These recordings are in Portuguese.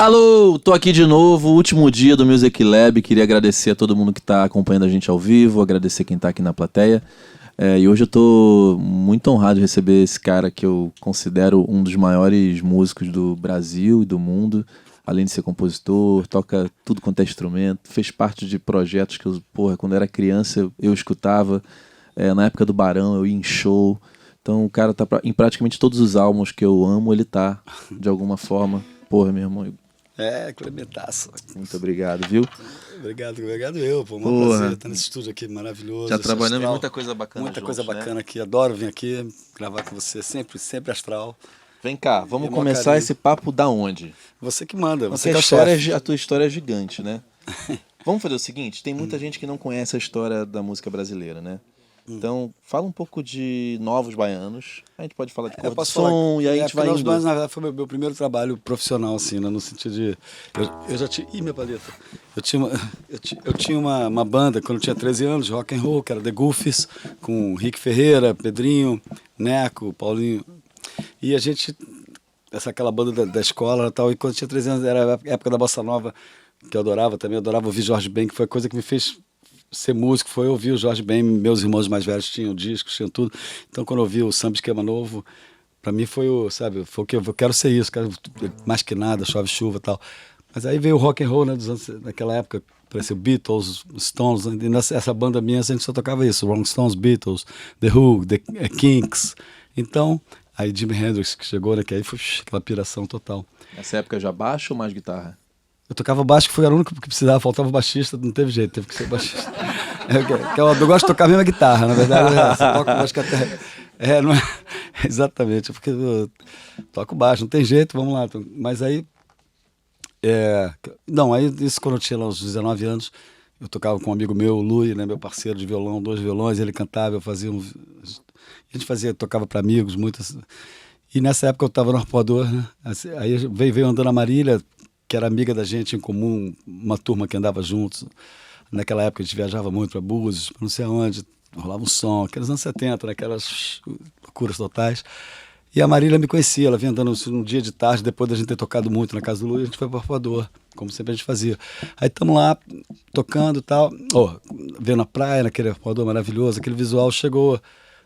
Alô, tô aqui de novo, último dia do Music Lab. Queria agradecer a todo mundo que tá acompanhando a gente ao vivo, agradecer quem tá aqui na plateia. E hoje eu tô muito honrado de receber esse cara que eu considero um dos maiores músicos do Brasil e do mundo. Além de ser compositor, toca tudo quanto é instrumento, fez parte de projetos que quando eu era criança eu escutava. Na época do Barão eu ia em show. Então o cara tá em praticamente todos os álbuns que eu amo, ele tá, de alguma forma. Porra, meu irmão. Clementaço. Muito obrigado, viu? Obrigado eu, pô. Um prazer estar nesse estúdio aqui maravilhoso. Já trabalhamos muita coisa bacana Muita juntos, coisa bacana aqui. Adoro vir aqui gravar com você, sempre astral. Vem cá, vamos começar esse papo da onde? Você que manda, você que é o chefe. A tua história é gigante, né? Vamos fazer o seguinte, tem muita gente que não conhece a história da música brasileira, né? Então, fala um pouco de Novos Baianos. A gente pode falar de Cor do Som e aí a gente vai Novos indo. Baianos, na verdade, foi meu primeiro trabalho profissional, assim, né? No sentido de... Eu já tinha... Ih, minha paleta. Eu tinha uma banda, quando eu tinha 13 anos, de rock and roll, que era The Goofies, com Rick Ferreira, Pedrinho, Neco, Paulinho. E a gente... aquela banda da escola e tal. E quando eu tinha 13 anos, era a época da Bossa Nova, que eu adorava também. Eu adorava ouvir Jorge Ben, que foi a coisa que me fez... ser músico, foi ouvir o Jorge Ben. Meus irmãos mais velhos tinham discos, tinham tudo. Então, quando eu ouvi o Samba Esquema Novo, pra mim foi foi o que eu quero ser isso, quero mais que nada, chove chuva e tal. Mas aí veio o rock and roll, né, naquela época, parecia Beatles, Stones, e essa banda minha a gente só tocava isso, Rolling Stones, Beatles, The Who, The Kinks. Então, aí Jimi Hendrix que chegou, né, que aí foi aquela piração total. Nessa época já baixo ou mais guitarra? Eu tocava baixo, que foi o único que precisava, faltava baixista, não teve jeito, teve que ser baixista. Eu gosto de tocar a mesma guitarra, na verdade, eu toco baixo que até... não é, exatamente, porque eu toco baixo, não tem jeito, vamos lá. Mas aí, não, aí isso quando eu tinha lá uns 19 anos, eu tocava com um amigo meu, o Lui, né, meu parceiro de violão, 2 violões, ele cantava, eu fazia a gente tocava para amigos, muitas... E nessa época eu estava no Arpoador, né, aí veio andando a Marília, que era amiga da gente em comum, uma turma que andava juntos. Naquela época a gente viajava muito para Búzios, para não sei aonde, rolava um som, aqueles anos 70, aquelas loucuras totais. E a Marília me conhecia, ela vinha andando num dia de tarde, depois da gente ter tocado muito na casa do Luiz, a gente foi para o Arpoador, como sempre a gente fazia. Aí estamos lá, tocando e tal, vendo a praia, naquele Arpoador maravilhoso, aquele visual, chegou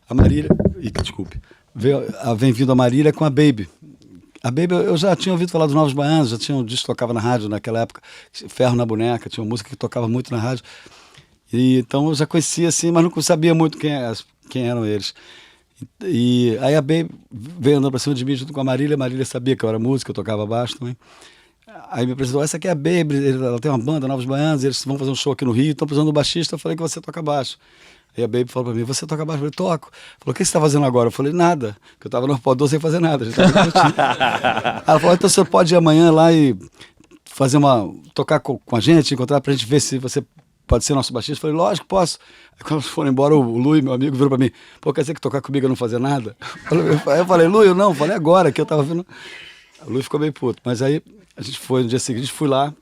a Marília, vem vindo a Marília com a Baby. A Baby, eu já tinha ouvido falar dos Novos Baianos, já tinha um disco que tocava na rádio naquela época, Ferro na Boneca, tinha uma música que tocava muito na rádio. E, então eu já conhecia assim, mas não sabia muito quem eram eles. E aí a Baby veio andando pra cima de mim junto com a Marília sabia que eu era músico, eu tocava baixo também. Aí me apresentou, essa aqui é a Baby, ela tem uma banda, Novos Baianos, eles vão fazer um show aqui no Rio, estão precisando do baixista, eu falei que você toca baixo. Aí a Baby falou pra mim, você toca baixo? Eu falei, toco. Falou, o que você tá fazendo agora? Eu falei, nada, que eu tava no Arpoador sem fazer nada. Ela falou, então você pode ir amanhã lá e tocar com a gente, encontrar pra gente ver se você pode ser nosso baixista. Eu falei, lógico, posso. Aí quando eles foram embora, o Lui, meu amigo, virou pra mim, pô, quer dizer que tocar comigo eu não fazer nada? Aí eu falei, Lui, eu não, falei agora, que eu tava vendo. O Lui ficou meio puto, mas aí a gente foi, no dia seguinte, fui lá,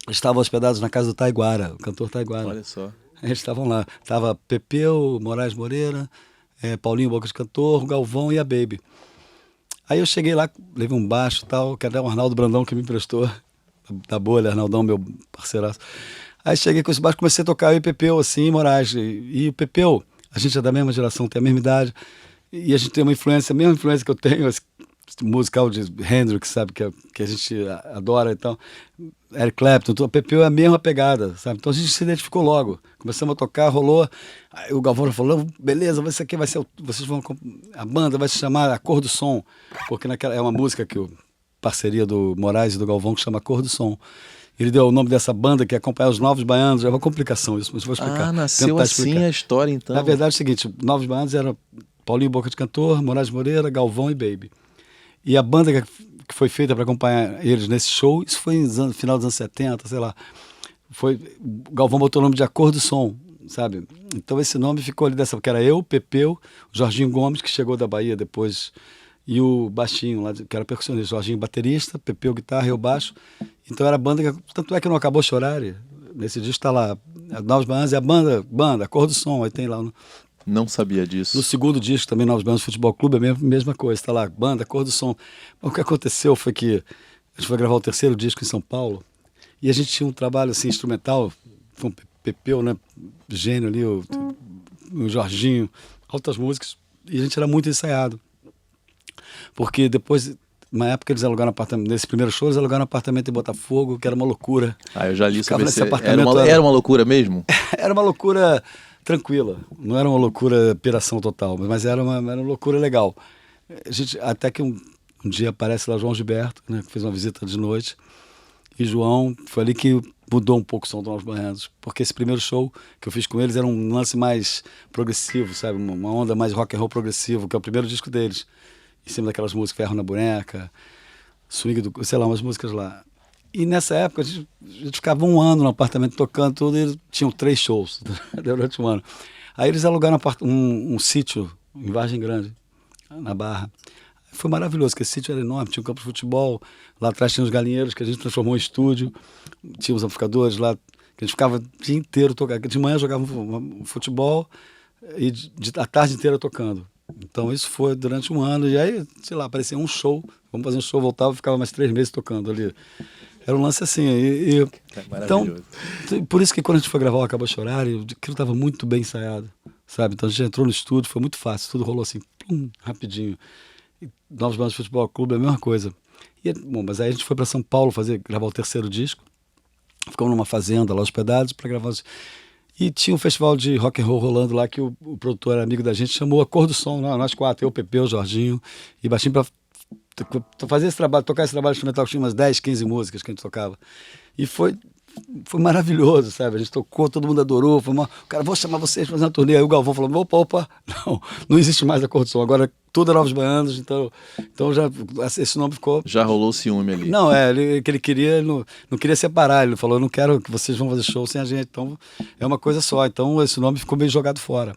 estavam hospedados na casa do Taiguara, o cantor Taiguara. Olha só. Eles estavam lá. Tava Pepeu, Moraes Moreira, Paulinho Boca de Cantor, Galvão e a Baby. Aí eu cheguei lá, levei um baixo e tal, que era o Arnaldo Brandão que me emprestou, da Bolha, Arnaldão, meu parceiraço. Aí cheguei com esse baixo, comecei a tocar, eu e Pepeu, assim, Moraes. E o Pepeu, a gente é da mesma geração, tem a mesma idade, e a gente tem uma influência, a mesma influência que eu tenho, musical de Hendrix, sabe, que a gente adora e tal. Eric Clapton, então, o Pepeu é a mesma pegada, sabe? Então a gente se identificou logo. Começamos a tocar, rolou. Aí o Galvão falou, beleza, isso aqui vai ser, a banda vai se chamar A Cor do Som, porque é uma música parceria do Moraes e do Galvão que chama A Cor do Som. Ele deu o nome dessa banda que acompanha os Novos Baianos, é uma complicação isso, mas vou explicar. Ah, nasceu assim a história então. Na verdade é o seguinte, Novos Baianos era Paulinho Boca de Cantor, Moraes Moreira, Galvão e Baby. E a banda que foi feita para acompanhar eles nesse show, isso foi no final dos anos 70, sei lá. O Galvão botou o nome de A Cor do Som, sabe? Então esse nome ficou ali que era eu, Pepeu, o Jorginho Gomes, que chegou da Bahia depois, e o baixinho lá, que era percussionista, Jorginho baterista, Pepeu guitarra, eu baixo. Então era a banda, tanto é que não acabou chorar. Nesse disco está lá, Novos Baianos e a banda, A Cor do Som, aí tem lá... Não sabia disso. No segundo disco também, Novos Baianos Futebol Clube, é a mesma coisa, está lá, banda, Cor do Som. O que aconteceu foi que A gente foi gravar o terceiro disco em São Paulo e a gente tinha um trabalho assim, instrumental, com o Pepeu, né? Gênio ali, o Jorginho, altas músicas, e a gente era muito ensaiado. Porque depois, na época, eles alugaram apartamento. Nesse primeiro show, eles alugaram um apartamento em Botafogo, que era uma loucura. Ah, eu já li Ficava sobre nesse esse... apartamento. Era uma loucura mesmo? Era uma loucura tranquila. Não era uma loucura piração total, mas era uma loucura legal. A gente, até que um dia aparece lá João Gilberto, né, que fez uma visita de noite. E João, foi ali que mudou um pouco o som do Novos Baianos. Porque esse primeiro show que eu fiz com eles era um lance mais progressivo, sabe? Uma onda mais rock and roll progressivo, que é o primeiro disco deles. Em cima daquelas músicas, Ferro na Boneca, Swing do... sei lá, umas músicas lá. E nessa época, a gente ficava um ano no apartamento tocando tudo, e eles tinham 3 shows durante um ano. Aí eles alugaram um sítio em Vargem Grande, na Barra. Foi maravilhoso, porque esse sítio era enorme, tinha um campo de futebol, lá atrás tinha os galinheiros que a gente transformou em estúdio, tinha os amplificadores lá, que a gente ficava o dia inteiro tocando. De manhã jogava futebol e a tarde inteira tocando. Então isso foi durante um ano, e aí, sei lá, aparecia um show, vamos fazer um show, voltava e ficava mais 3 meses tocando ali. Era um lance assim. Então, por isso que quando a gente foi gravar o Acabou Chorar, aquilo estava muito bem ensaiado, sabe? Então a gente entrou no estúdio, foi muito fácil, tudo rolou assim, plum, rapidinho. E Novos Baianos Futebol Clube é a mesma coisa. Bom, mas aí a gente foi para São Paulo gravar o terceiro disco, ficamos numa fazenda lá hospedados para gravar E tinha um festival de rock and roll rolando lá, que o produtor era amigo da gente, chamou a Cor do Som, nós 4, eu, o Pepeu, o Jorginho e Baixinho, para fazer esse trabalho, tocar esse trabalho instrumental, que tinha umas 10, 15 músicas que a gente tocava. E foi maravilhoso, sabe? A gente tocou, todo mundo adorou, cara, vou chamar vocês para fazer uma turnê. Aí o Galvão falou, opa, não existe mais a Cor do Som, agora tudo é Novos Baianos, então já esse nome ficou... Já rolou o ciúme ali. Não, ele queria, ele não queria separar, ele falou, eu não quero que vocês vão fazer show sem a gente, então é uma coisa só, então esse nome ficou meio jogado fora,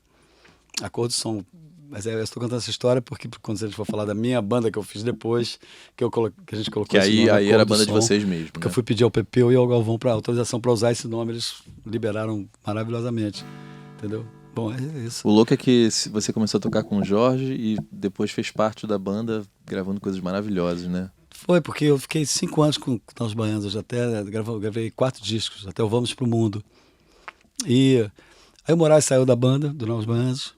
a Cor do Som. Mas eu estou contando essa história porque quando a gente for falar da minha banda que eu fiz depois, que a gente colocou que esse nome, aí era a banda de vocês mesmo, porque né? eu fui pedir ao Pepeu e ao Galvão para autorização para usar esse nome, eles liberaram maravilhosamente, entendeu? Bom, é isso. O louco é que você começou a tocar com o Jorge e depois fez parte da banda gravando coisas maravilhosas, né? Foi, porque eu fiquei 5 anos com Novos Baianos, eu até gravei 4 discos, até o Vamos Pro Mundo. E aí o Moraes saiu da banda, do Novos Baianos,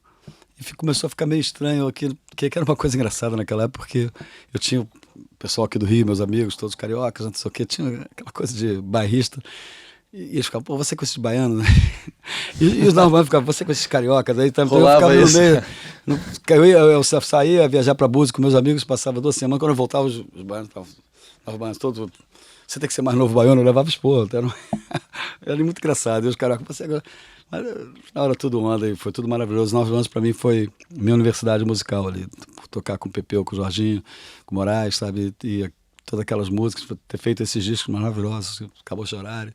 e começou a ficar meio estranho aquilo, que era uma coisa engraçada naquela época, porque eu tinha o pessoal aqui do Rio, meus amigos, todos cariocas, não sei o quê, tinha aquela coisa de bairrista, e eles ficavam, pô, você com esses baianos, né? E os novos ficavam, você com esses cariocas, aí também eu ficava no meio, eu saía viajar para Búzios com meus amigos, passava 2 semanas, quando eu voltava, os baianos estavam, os baianos todos, você tem que ser mais novo baiano, eu levava expor, era muito engraçado, e os cariocas, você agora... Mas na hora tudo anda e foi tudo maravilhoso. 9 anos para mim foi minha universidade musical ali, tocar com o Pepeu, com o Jorginho, com o Moraes, sabe, e todas aquelas músicas, ter feito esses discos maravilhosos, Acabou Chorar.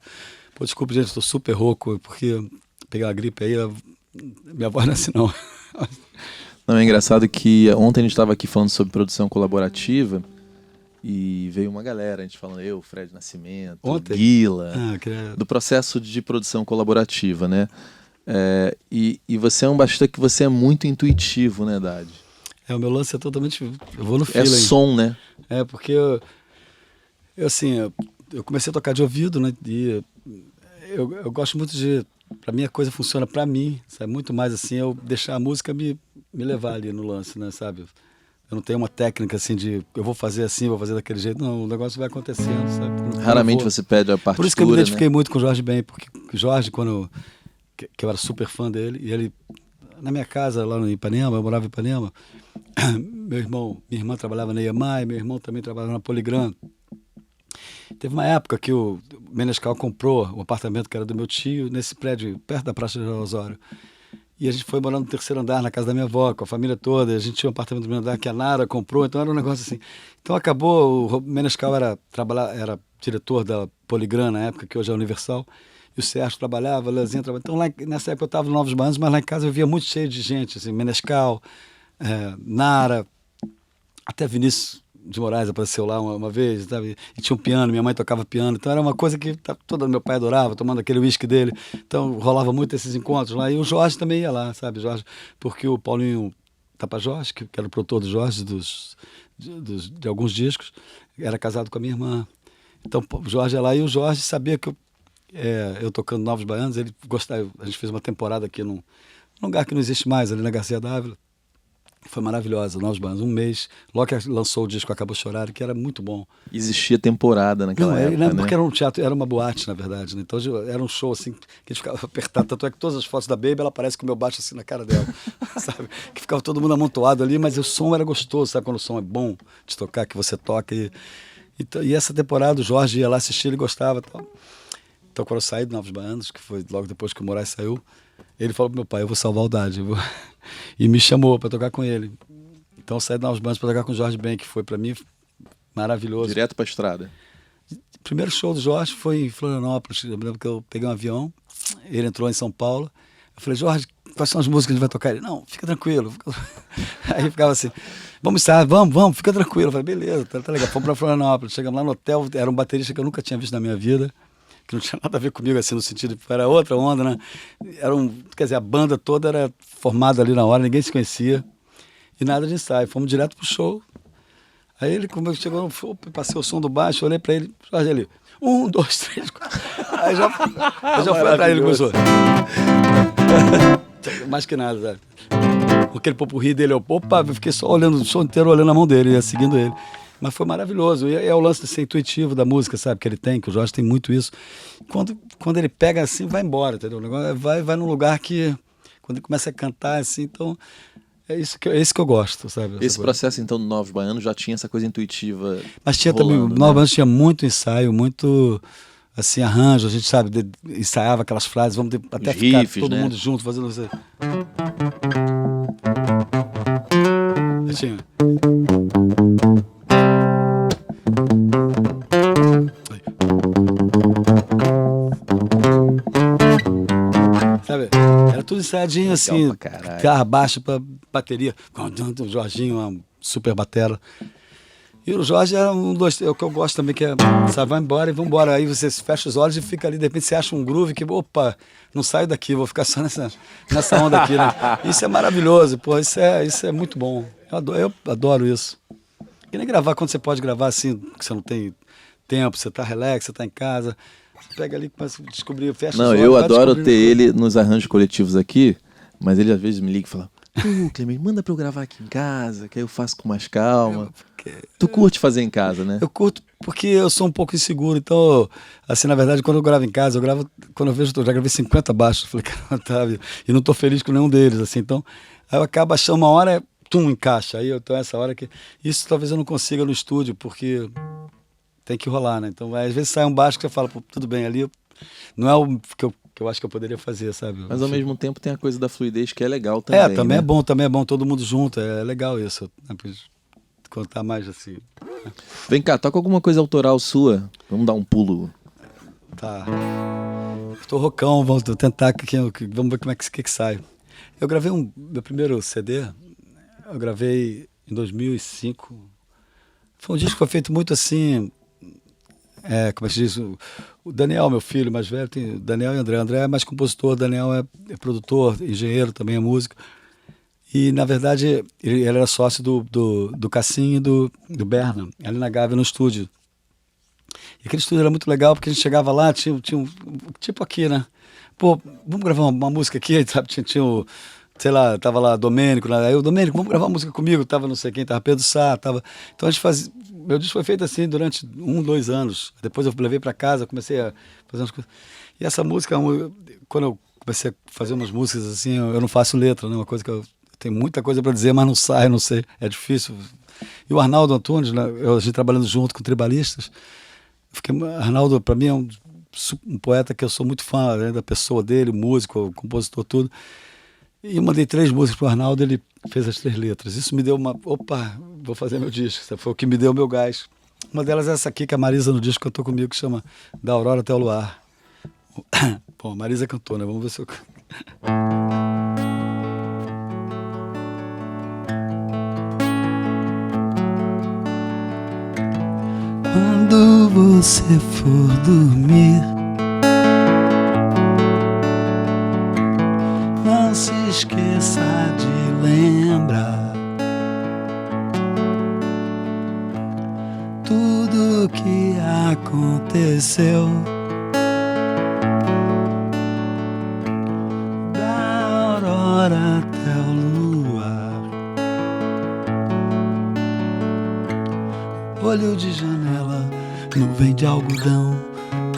Pô, desculpa, gente, estou super rouco, porque pegar a gripe aí, minha voz não é assim, não. Não, é engraçado que ontem a gente estava aqui falando sobre produção colaborativa e veio uma galera, a gente falando, Fred Nascimento, ontem? Guila, que... do processo de produção colaborativa, né? E você é um baixista que você é muito intuitivo, né, Dade? O meu lance é totalmente... Eu vou no feeling. É som, né? Porque eu comecei a tocar de ouvido, né? E eu gosto muito de... Pra mim a coisa funciona pra mim, sabe? Muito mais assim, eu deixar a música me levar ali no lance, né? Sabe? Eu não tenho uma técnica assim de eu vou fazer assim, vou fazer daquele jeito. Não, o negócio vai acontecendo, sabe? Raramente você pede a partitura, por isso que eu me identifiquei né? muito com o Jorge Ben, porque o Jorge, que eu era super fã dele, e ele, na minha casa lá no Ipanema, eu morava em Ipanema, minha irmã trabalhava na EMAI, meu irmão também trabalhava na Poligram. Teve uma época que o Menescal comprou o apartamento que era do meu tio, nesse prédio, perto da Praça de Osório. E a gente foi morar no 3º andar, na casa da minha avó, com a família toda. A gente tinha um apartamento no 1º andar que a Nara comprou, então era um negócio assim. Então acabou, o Menescal era diretor da Poligram na época, que hoje é Universal, e o Sérgio trabalhava, o Leozinho trabalhava. Então lá, nessa época eu estava no Novos Baianos, mas lá em casa eu via muito cheio de gente, assim, Menescal, Nara, até Vinícius de Moraes apareceu lá uma vez, sabe? E tinha um piano, minha mãe tocava piano, então era uma coisa que todo meu pai adorava, tomando aquele uísque dele, então rolava muito esses encontros lá, e o Jorge também ia lá, sabe, Jorge, porque o Paulinho Tapajós, que era o produtor do Jorge, de alguns discos, era casado com a minha irmã. Então o Jorge ia lá e o Jorge sabia que eu tocando Novos Baianos, ele gostava. A gente fez uma temporada aqui num lugar que não existe mais, ali na Garcia Dávila. Foi maravilhosa, Novos Baianos, um mês. Logo que lançou o disco Acabou Chorar, que era muito bom. Existia temporada naquela época, né? Porque era um teatro, era uma boate, na verdade, né? Então era um show assim, que a gente ficava apertado. Tanto é que todas as fotos da Baby, ela aparece com o meu baixo assim na cara dela, sabe? Que ficava todo mundo amontoado ali, mas o som era gostoso, sabe? Quando o som é bom de tocar, que você toca. E essa temporada o Jorge ia lá assistir, ele gostava e tal. Então quando eu saí do Novos Baianos, que foi logo depois que o Moraes saiu, ele falou pro meu pai, eu vou salvar o Dade. E me chamou para tocar com ele. Então eu saí do Novos Baianos para tocar com o Jorge Ben, que foi para mim maravilhoso. Direto para a estrada. O primeiro show do Jorge foi em Florianópolis. Eu me lembro que eu peguei um avião, ele entrou em São Paulo. Eu falei, Jorge, quais são as músicas que a gente vai tocar? Ele, não, fica tranquilo. Aí ficava assim, vamos ensaiar, vamos, fica tranquilo. Eu falei, beleza, tá legal. Fomos para Florianópolis. Chegamos lá no hotel, era um baterista que eu nunca tinha visto na minha vida, que não tinha nada a ver comigo, assim, no sentido de era outra onda, né? Quer dizer, a banda toda era formada ali na hora, ninguém se conhecia. E nada de ensaio. Fomos direto pro show. Aí ele, como chegou, passei o som do baixo, olhei pra ele, Jorge ali, 1, 2, 3, 4. Aí já fui atrás, ele começou. Mais que nada, sabe? Aquele popurrí dele, eu fiquei só olhando o show inteiro, olhando a mão dele, ia seguindo ele. Mas foi maravilhoso. E é o lance de ser intuitivo da música, sabe? Que ele tem, que o Jorge tem muito isso. Quando ele pega assim, vai embora, entendeu? O negócio vai num lugar que, quando ele começa a cantar assim, então, é isso que eu gosto, sabe? Esse processo, então, do Novos Baianos já tinha essa coisa intuitiva. Mas tinha rolando, também, né? Novos Baianos tinha muito ensaio, muito, assim, arranjo. A gente, sabe, ensaiava aquelas frases, até Os ficar riffs, todo né? mundo junto, fazendo isso. Tinha. Sabe? Era tudo ensaiadinho assim, guitarra baixa pra bateria, o Jorginho, uma super batera. E o Jorge era o que eu gosto também, que é, sabe, vai embora e vambora. Aí você fecha os olhos e fica ali, de repente você acha um groove que, opa, não saio daqui, vou ficar só nessa onda aqui, né? Isso é maravilhoso, pô, isso é muito bom. Eu adoro isso. E nem gravar quando você pode gravar assim, que você não tem tempo, você tá relax, você tá em casa. Você pega ali, começa a descobrir, fecha os olhos. Não, eu adoro ter ele nos arranjos coletivos aqui, mas ele às vezes me liga e fala, Clemente, manda pra eu gravar aqui em casa, que aí eu faço com mais calma. Tu curte fazer em casa, né? Eu curto porque eu sou um pouco inseguro, então, assim, na verdade, quando eu gravo em casa, quando eu vejo, eu já gravei 50 baixos, falei, cara, tá, e não tô feliz com nenhum deles, assim, então, aí eu acabo achando uma hora, encaixa, aí eu tô essa hora que, isso talvez eu não consiga no estúdio, porque tem que rolar, né, então, às vezes sai um baixo que você fala, pô, tudo bem, ali não é o que eu acho que eu poderia fazer, sabe? Mas ao mesmo tempo tem a coisa da fluidez que é legal também, também né? também é bom, todo mundo junto, é legal isso, né? Contar mais assim. Vem cá, toca alguma coisa autoral sua. Vamos dar um pulo. Tá. Eu tô rockão, vamos tentar, vamos ver como é que sai. Eu gravei meu primeiro CD, eu gravei em 2005. Foi um disco que foi feito muito assim, como é que se diz, o Daniel, meu filho mais velho, tem Daniel e André. André é mais compositor, Daniel é produtor, engenheiro, também é músico. E, na verdade, ele era sócio do Cassim e do Berna, ali na Gávea, no estúdio. E aquele estúdio era muito legal, porque a gente chegava lá, tinha um tipo aqui, né? Pô, vamos gravar uma música aqui, sabe? Tinha sei lá, tava lá Domênico, né? Aí o Domênico, vamos gravar uma música comigo, tava não sei quem, tava Pedro Sá, tava... Então a gente fazia... Meu disco foi feito assim durante 1, 2 anos. Depois eu levei para casa, comecei a fazer umas coisas. E essa música, quando eu comecei a fazer umas músicas assim, eu não faço letra, né? Uma coisa que eu tenho muita coisa para dizer, mas não sai, não sei, é difícil. E o Arnaldo Antunes, né? A gente trabalhando junto com tribalistas, Arnaldo, para mim, é um poeta que eu sou muito fã, né? Da pessoa dele, músico, compositor, tudo. E eu mandei 3 músicas pro Arnaldo, ele fez as 3 letras. Isso me deu opa, vou fazer meu disco. Foi o que me deu meu gás. Uma delas é essa aqui, que a Marisa no disco cantou comigo, que chama Da Aurora até o Luar. Bom, a Marisa cantou, né? Vamos ver se eu... Quando você for dormir, não se esqueça de lembrar tudo que aconteceu. Da aurora até o luar. Olho de janela, nuvem de algodão,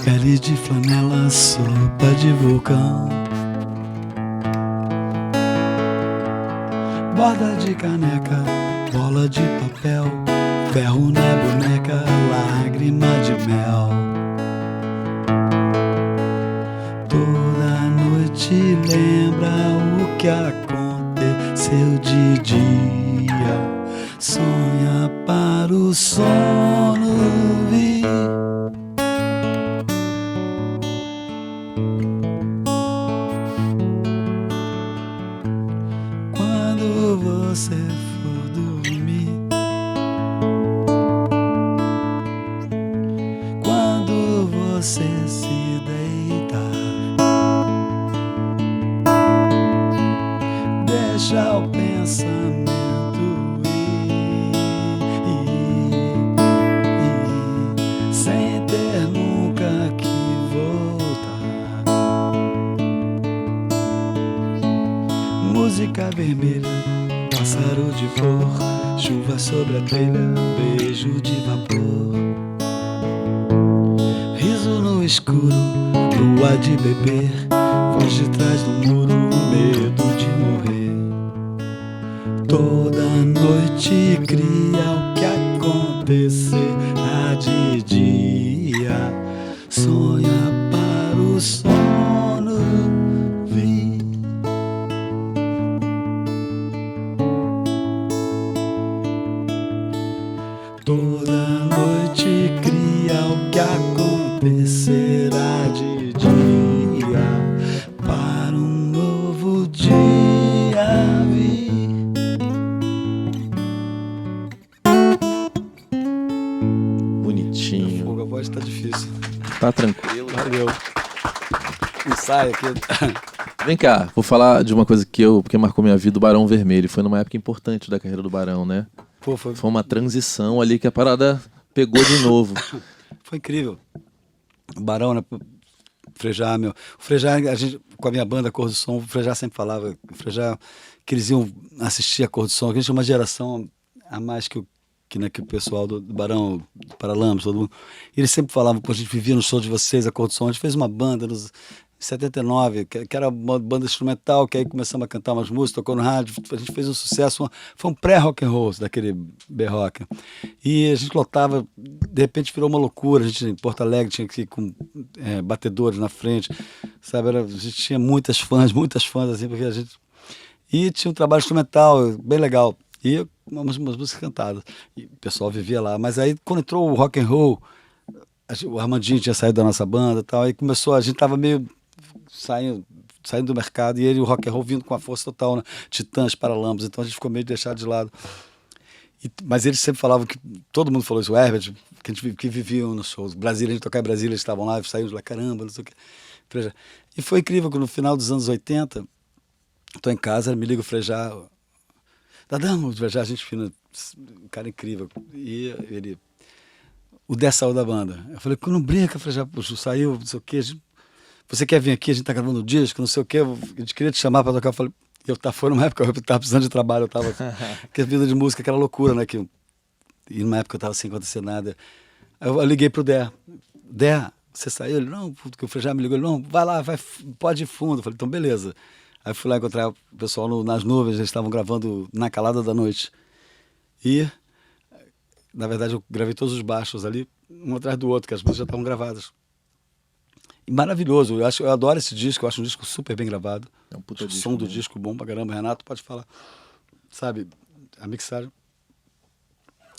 pele de flanela, sopa de vulcão. Borda de caneca, bola de papel, ferro na boneca, lágrima de mel. Toda noite lembra o que aconteceu de dia, sonha para o sono vir. Quando você for dormir, quando você se deitar, deixa o pensamento ir, sem ter nunca que voltar. Música vermelha, pássaro de flor, chuva sobre a telha, beijo de vapor. Riso no escuro, lua de beber, voz de trás do muro, medo de morrer. Toda noite cria o que acontecerá de dia, sonha para o sono vir. Toda noite cria o que acontecerá de dia, para um novo dia vir. Bonitinho. A voz tá difícil. Tá tranquilo. Valeu. Ensaio aqui. Vem cá, vou falar de uma coisa que marcou minha vida, o Barão Vermelho. Foi numa época importante da carreira do Barão, né? Pô, Foi uma transição ali que a parada pegou de novo. foi incrível. O Barão, né? Frejá, meu. O Frejá, a gente, com a minha banda Cor do Som, o Frejá sempre falava, o Frejá, que eles iam assistir a Cor do Som, que a gente tinha uma geração a mais que o pessoal do Barão, do Paralamas, todo mundo. E eles sempre falavam, pô, a gente vivia no show de vocês, a Cor do Som. A gente fez uma banda nos 79, que era uma banda instrumental, que aí começamos a cantar umas músicas, tocou no rádio, a gente fez um sucesso, foi um pré-rock and roll daquele B-rock. E a gente lotava, de repente virou uma loucura, a gente em Porto Alegre tinha que ir com batedores na frente, sabe, a gente tinha muitas fãs assim, porque a gente... E tinha um trabalho instrumental bem legal, e umas músicas cantadas, e o pessoal vivia lá, mas aí quando entrou o rock and roll, o Armandinho tinha saído da nossa banda e tal, aí começou, a gente tava meio saindo do mercado, e ele, o rock and roll vindo com a força total, né? Titãs, Paralamas, então a gente ficou meio deixado de lado. Mas eles sempre falavam que, todo mundo falou isso, o Herbert, que viviam nos shows. Brasília, a gente tocava em Brasília, eles estavam lá, saímos lá, caramba, não sei o quê. E foi incrível que no final dos anos 80, estou em casa, me liga o Frejá, Dadão, o Frejá, gente fina, um cara incrível, e ele... O Dé saiu da banda. Eu falei, não brinca, Frejá, saiu, não sei o quê, você quer vir aqui, a gente tá gravando um disco, não sei o quê, a gente queria te chamar para tocar. Eu falei, foi numa época, eu tava precisando de trabalho, eu tava, que a vida de música, aquela loucura, né, e numa época eu tava sem acontecer nada. Aí eu liguei pro Dé, você saiu? Ele, não, porque o Frejá me ligou, ele, não, vai lá, pode ir fundo. Eu falei, então beleza. Aí fui lá encontrar o pessoal nas nuvens, eles estavam gravando Na Calada da Noite. E, na verdade, eu gravei todos os baixos ali, um atrás do outro, que as músicas já estavam gravadas. E maravilhoso, eu adoro esse disco, eu acho um disco super bem gravado. É um puta disco, som do né? disco bom pra caramba, Renato pode falar. Sabe, a mixagem.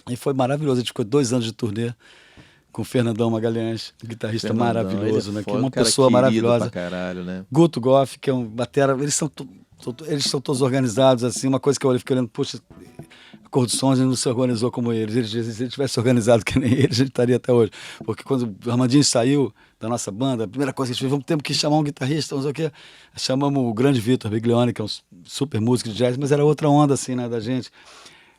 E foi maravilhoso, a gente ficou 2 anos de turnê com o Fernandão Magalhães, um guitarrista maravilhoso, né? Que é uma pessoa maravilhosa. Pra caralho, né? Guto Goff, que é um batera, eles são todos organizados, assim, uma coisa que eu olhei, fiquei olhando, puxa, a Cor do Som a gente não se organizou como eles. Se ele tivesse organizado que nem eles, a gente estaria até hoje. Porque quando o Armandinho saiu da nossa banda, a primeira coisa que a gente fez, temos que chamar um guitarrista, não sei o quê. Chamamos o grande Vitor Biglione, que é um super músico de jazz, mas era outra onda, assim, né, da gente.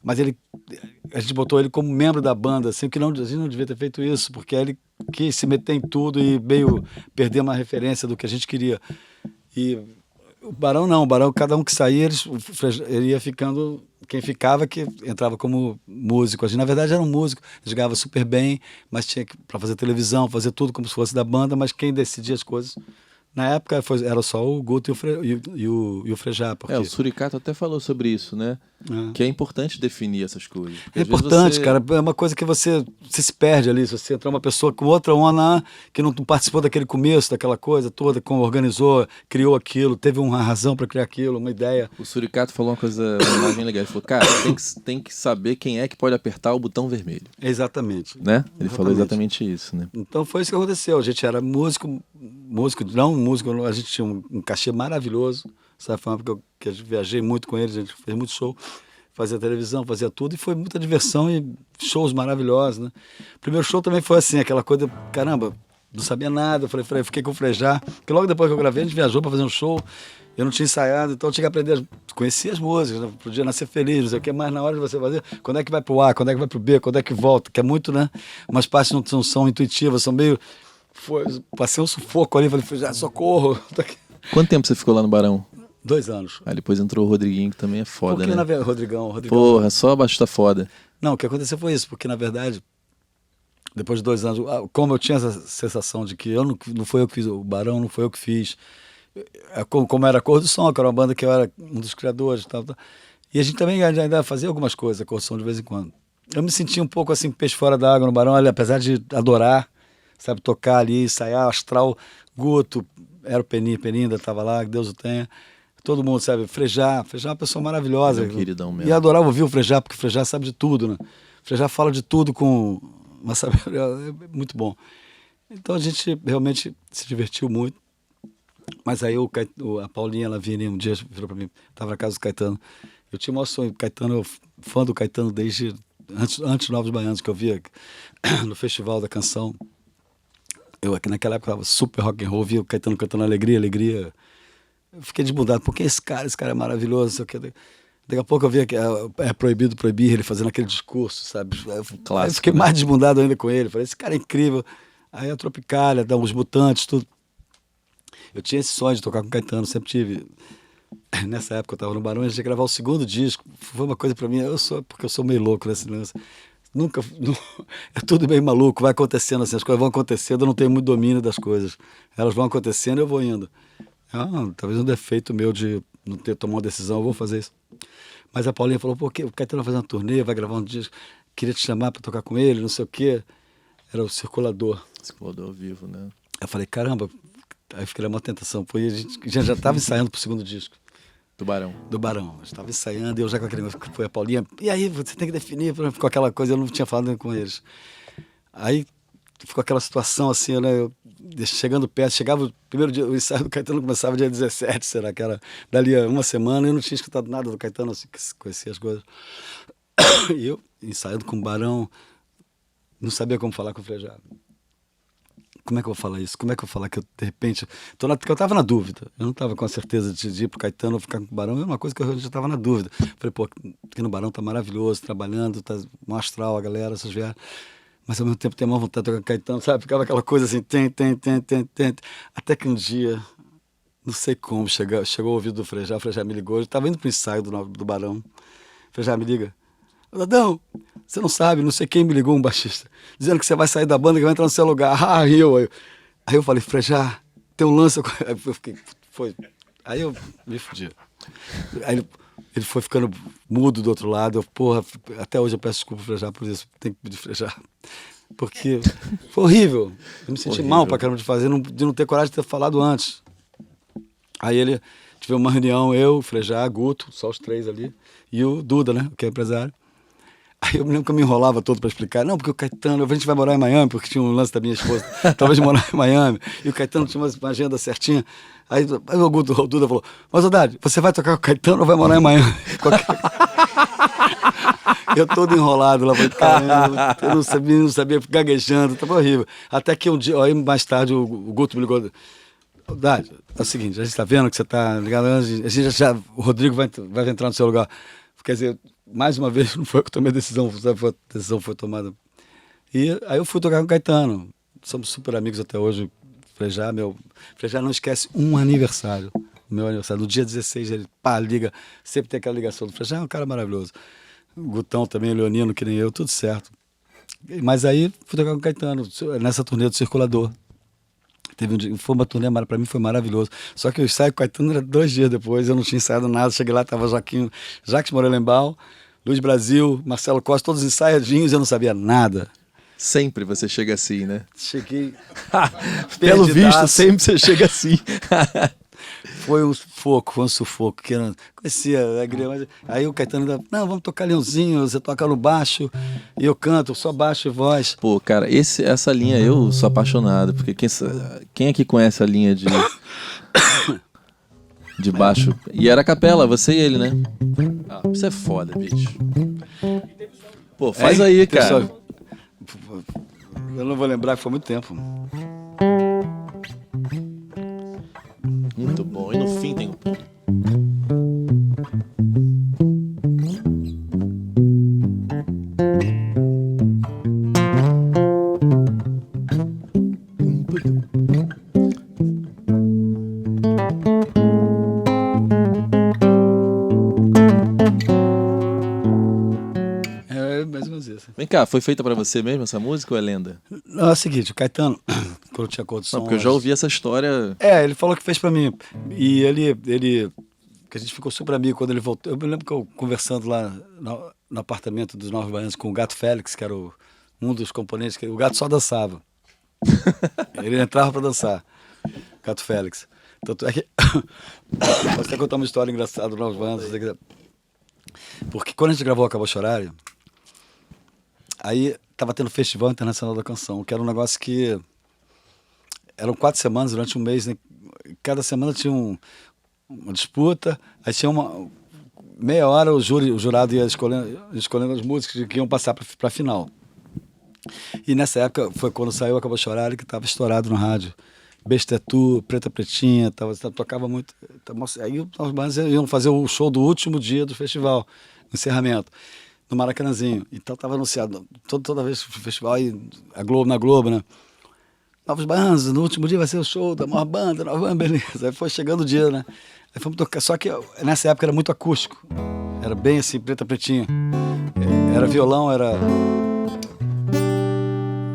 mas a gente botou ele como membro da banda, assim, que a gente não devia ter feito isso, porque ele quis se meter em tudo e meio perder uma referência do que a gente queria. E o Barão não, o Barão, cada um que saía, ele ia ficando, quem ficava que entrava como músico. A gente, na verdade, era um músico, a gente ganhava super bem, mas tinha para fazer televisão, fazer tudo como se fosse da banda, mas quem decidia as coisas, na época era só o Guto e o Frejá. Porque... o Suricato até falou sobre isso, né? Que é importante definir essas coisas. É importante, cara. É uma coisa que você se perde ali. Se você entrar uma pessoa com outra onda que não participou daquele começo, daquela coisa toda, como organizou, criou aquilo, teve uma razão para criar aquilo, uma ideia. O Suricato falou uma imagem legal. Ele falou, cara, tem que saber quem é que pode apertar o botão vermelho. Exatamente. Né? Ele falou exatamente isso, né? Então foi isso que aconteceu. A gente era músico, a gente tinha um cachê maravilhoso. Sabe, foi uma época que eu viajei muito com eles, a gente fez muito show, fazia televisão, fazia tudo, e foi muita diversão e shows maravilhosos, né? O primeiro show também foi assim, aquela coisa, caramba, não sabia nada, eu falei, fiquei com o Frejá, porque logo depois que eu gravei, a gente viajou para fazer um show, eu não tinha ensaiado, então eu tinha que aprender, conhecer as músicas, né? Podia nascer feliz, não sei o que, mas na hora de você fazer, quando é que vai pro A, quando é que vai pro B, quando é que volta, que é muito, né? Umas partes não são intuitivas, são meio... Passei um sufoco ali, falei, Frejá, socorro. Quanto tempo você ficou lá no Barão? 2 anos. Aí depois entrou o Rodriguinho, que também é foda, porque, né? Rodrigão. Porra, só abaixo da foda. Não, o que aconteceu foi isso, porque na verdade, depois de 2 anos, como eu tinha essa sensação de que não foi eu que fiz, o Barão não foi eu que fiz, como era a Cor do Som, que era uma banda que eu era um dos criadores e tal. E a gente também ainda fazia algumas coisas, a Cor do Som de vez em quando. Eu me sentia um pouco assim, peixe fora da água no Barão, apesar de adorar, sabe, tocar ali, ensaiar, astral, Guto, era o Peninha ainda estava lá, que Deus o tenha. Todo mundo, sabe? Frejá é uma pessoa maravilhosa. É um queridão mesmo. E adorava ouvir o Frejá, porque o Frejá sabe de tudo, né? O Frejá fala de tudo com uma sabedoria, é muito bom. Então a gente realmente se divertiu muito. Mas aí a Paulinha, ela vinha um dia, virou pra mim, estava na casa do Caetano. Eu tinha o maior sonho, Caetano, eu fã do Caetano desde antes Novos Baianos, que eu via no Festival da Canção. Eu naquela época estava super rock and roll, via o Caetano cantando Alegria. Eu fiquei desmudado, porque esse cara é maravilhoso, sei o que. Daqui a pouco eu via que é proibido proibir, ele fazendo aquele discurso, sabe? Clássico, aí eu fiquei mais desmudado ainda com ele. Falei, esse cara é incrível. Aí a Tropicália, os Mutantes, tudo. Eu tinha esse sonho de tocar com o Caetano, sempre tive. Nessa época eu estava no Barão, a gente ia gravar o 2º disco. Foi uma coisa para mim, porque eu sou meio louco nesse lance. É tudo meio maluco, vai acontecendo assim, as coisas vão acontecendo, eu não tenho muito domínio das coisas. Elas vão acontecendo e eu vou indo. Talvez um defeito meu de não ter tomado uma decisão, eu vou fazer isso. Mas a Paulinha falou, pô, o Caetano vai fazer uma turnê, vai gravar um disco, queria te chamar para tocar com ele, não sei o quê. Era o Circulador. Circulador ao vivo, né? Eu falei, caramba, aí fiquei uma tentação. A gente já estava ensaiando pro 2º disco. Do Barão. A gente estava ensaiando, e eu já com aquele negócio, foi a Paulinha, e aí, você tem que definir, ficou aquela coisa, eu não tinha falado com eles. Aí ficou aquela situação assim, né? Chegando perto, chegava o primeiro dia, o ensaio do Caetano começava dia 17, será que era dali a uma semana, eu não tinha escutado nada do Caetano, assim, conhecia as coisas. E eu, ensaiando com o Barão, não sabia como falar com o Frejá. Como é que eu vou falar isso? Como é que eu vou falar que eu, de repente... Porque eu estava na dúvida. Eu não estava com a certeza de ir pro Caetano ou ficar com o Barão. É uma coisa que eu já estava na dúvida. Falei, pô, aqui no Barão tá maravilhoso, trabalhando, tá um astral, a galera, essas viagens. Mas ao mesmo tempo tem uma vontade de tocar com o Caetano, sabe? Ficava aquela coisa assim, tem. Até que um dia, não sei como, chegou o ouvido do Frejá, o Frejá me ligou. Eu estava indo pro ensaio do Barão. O Frejá me liga. Dadão, você não sabe, não sei quem me ligou, um baixista, dizendo que você vai sair da banda, que vai entrar no seu lugar. Aí eu falei, Frejá, tem um lance. Aí eu fiquei, aí eu me fudi. Aí ele foi ficando mudo do outro lado. Até hoje eu peço desculpa ao Frejá por isso, tem que pedir Frejá. Porque foi horrível. Eu me senti mal pra caramba de não ter coragem de ter falado antes. Aí tivemos uma reunião, eu, Frejá, Guto, só os 3 ali, e o Duda, né, que é empresário. Aí eu me lembro que eu me enrolava todo para explicar. Não, porque o Caetano, a gente vai morar em Miami, porque tinha um lance da minha esposa, talvez morar em Miami. E o Caetano tinha uma agenda certinha. Aí o Duda falou, mas Haddad, você vai tocar com o Caetano ou vai morar em Miami? Eu todo enrolado lá, falei, caramba, eu não sabia, gaguejando, estava horrível. Até que um dia, aí mais tarde o Guto me ligou, Haddad, é o seguinte, a gente está vendo que você está ligado, o Rodrigo vai entrar no seu lugar. Quer dizer, mais uma vez, não foi eu que tomei a decisão, a decisão foi tomada. E aí eu fui tocar com o Caetano. Somos super amigos até hoje. Frejá não esquece um aniversário. Meu aniversário, no dia 16, ele liga. Sempre tem aquela ligação do Frejá, é um cara maravilhoso. O Gutão também, o Leonino, que nem eu, tudo certo. Mas aí fui tocar com o Caetano, nessa turnê do Circulador. Foi uma turnê, para mim foi maravilhoso. Só que eu saí com o Caetano era 2 dias depois, eu não tinha ensaiado nada. Cheguei lá, estava Jacques Morelenbaum, Luiz Brasil, Marcelo Costa, todos ensaiadinhos, eu não sabia nada. Sempre você chega assim, né? Cheguei. Pelo visto, sempre você chega assim. Foi um sufoco, que eu não conhecia a alegria, mas aí o Caetano ainda, não, vamos tocar Leãozinho, você toca no baixo, e eu canto, só baixo e voz. Pô, cara, essa linha eu sou apaixonado, porque quem aqui conhece a linha de baixo? E era a capela, você e ele, né? Ah, isso é foda, bicho. Pô, faz aí, cara. Pessoal, eu não vou lembrar, que foi muito tempo. Muito bom. E no fim tem o... Mais ou menos isso. Vem cá, foi feita pra você mesmo essa música ou é lenda? Não, é o seguinte, o Caetano, quando tinha condição... Não, porque eu já ouvi essa história... Ele falou que fez pra mim. E ele que a gente ficou super amigo quando ele voltou. Eu me lembro que eu conversando lá no apartamento dos Novos Baianos com o Gato Félix, que era um dos componentes, que o Gato só dançava. Ele entrava pra dançar, Gato Félix. Tanto é que... Vou até contar uma história engraçada dos Novos Baianos. Porque quando a gente gravou Acabou Chorar, aí estava tendo o Festival Internacional da Canção, que era um negócio que... Eram 4 semanas, durante um mês, né? Cada semana tinha uma disputa, aí tinha meia hora o jurado ia escolhendo as músicas que iam passar para a final. E nessa época foi quando saiu Acabou Chorar, que estava estourado no rádio. Besta é Tu, Preta Pretinha, tocava muito. Aí os bandas iam fazer o show do último dia do festival, no encerramento, no Maracanãzinho. Então estava anunciado toda vez o festival, e na Globo, né? Novos Baianos, no último dia vai ser o show da maior banda, nova banda, beleza. Aí foi chegando o dia, né? Aí fomos tocar, só que nessa época era muito acústico. Era bem assim, Preta Pretinha. Era violão,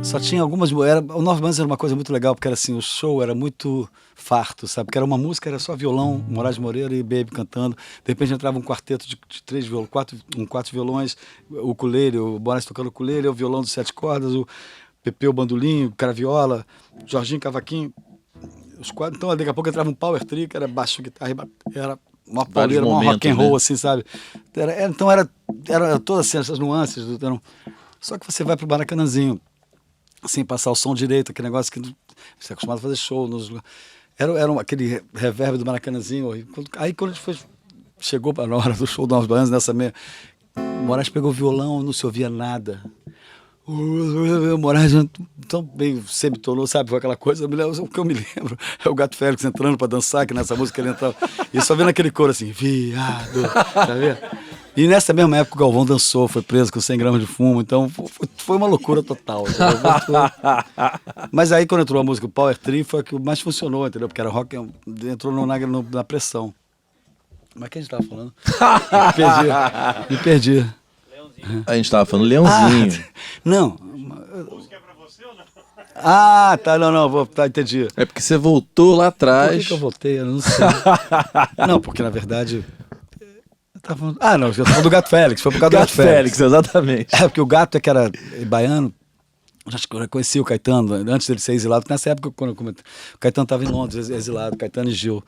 só tinha algumas... O Novos Baianos era uma coisa muito legal, porque era assim, o show era muito farto, sabe? Porque era uma música, era só violão, Moraes Moreira e Baby cantando. De repente entrava um quarteto de 3 violões, 4 violões, o ukulele, o Moraes tocando o ukulele, o violão de 7 cordas, o Pepe o bandolim, o caraviola, Jorginho cavaquinho, os 4. Então daqui a pouco entrava um power trio, que era baixo, guitarra, era uma pauleira, um rock and roll, né? Assim, sabe? Então era todas assim, essas nuances. Só que você vai pro Maracanãzinho, sem passar o som direito, aquele negócio que você é acostumado a fazer show. Era aquele reverb do Maracanãzinho. Aí quando a gente chegou na hora do show do Novos Baianos, nessa meia, o Moraes pegou o violão, não se ouvia nada. O Moraes tão bem semitonou, sabe? Foi aquela coisa, o que eu me lembro é o Gato Félix entrando pra dançar, que nessa música ele entrava, e só vendo aquele coro assim, viado, tá vendo? E nessa mesma época o Galvão dançou, foi preso com 100 gramas de fumo, então foi uma loucura total. Mas aí quando entrou a música, o Power Trio, foi a que mais funcionou, entendeu? Porque era rock, entrou na pressão. Mas o que a gente tava falando? Me perdi. A gente tava falando Leãozinho. Não. A música é pra você ou não? Tá, não, entendi. É porque você voltou lá atrás. Por que eu voltei? Eu não sei. Não, porque na verdade... não, eu tava falando do Gato Félix, foi por causa do Gato Félix. Exatamente. Porque o Gato, que era baiano, eu conheci o Caetano, antes dele ser exilado, nessa época, quando o Caetano estava em Londres, exilado, Caetano e Gil.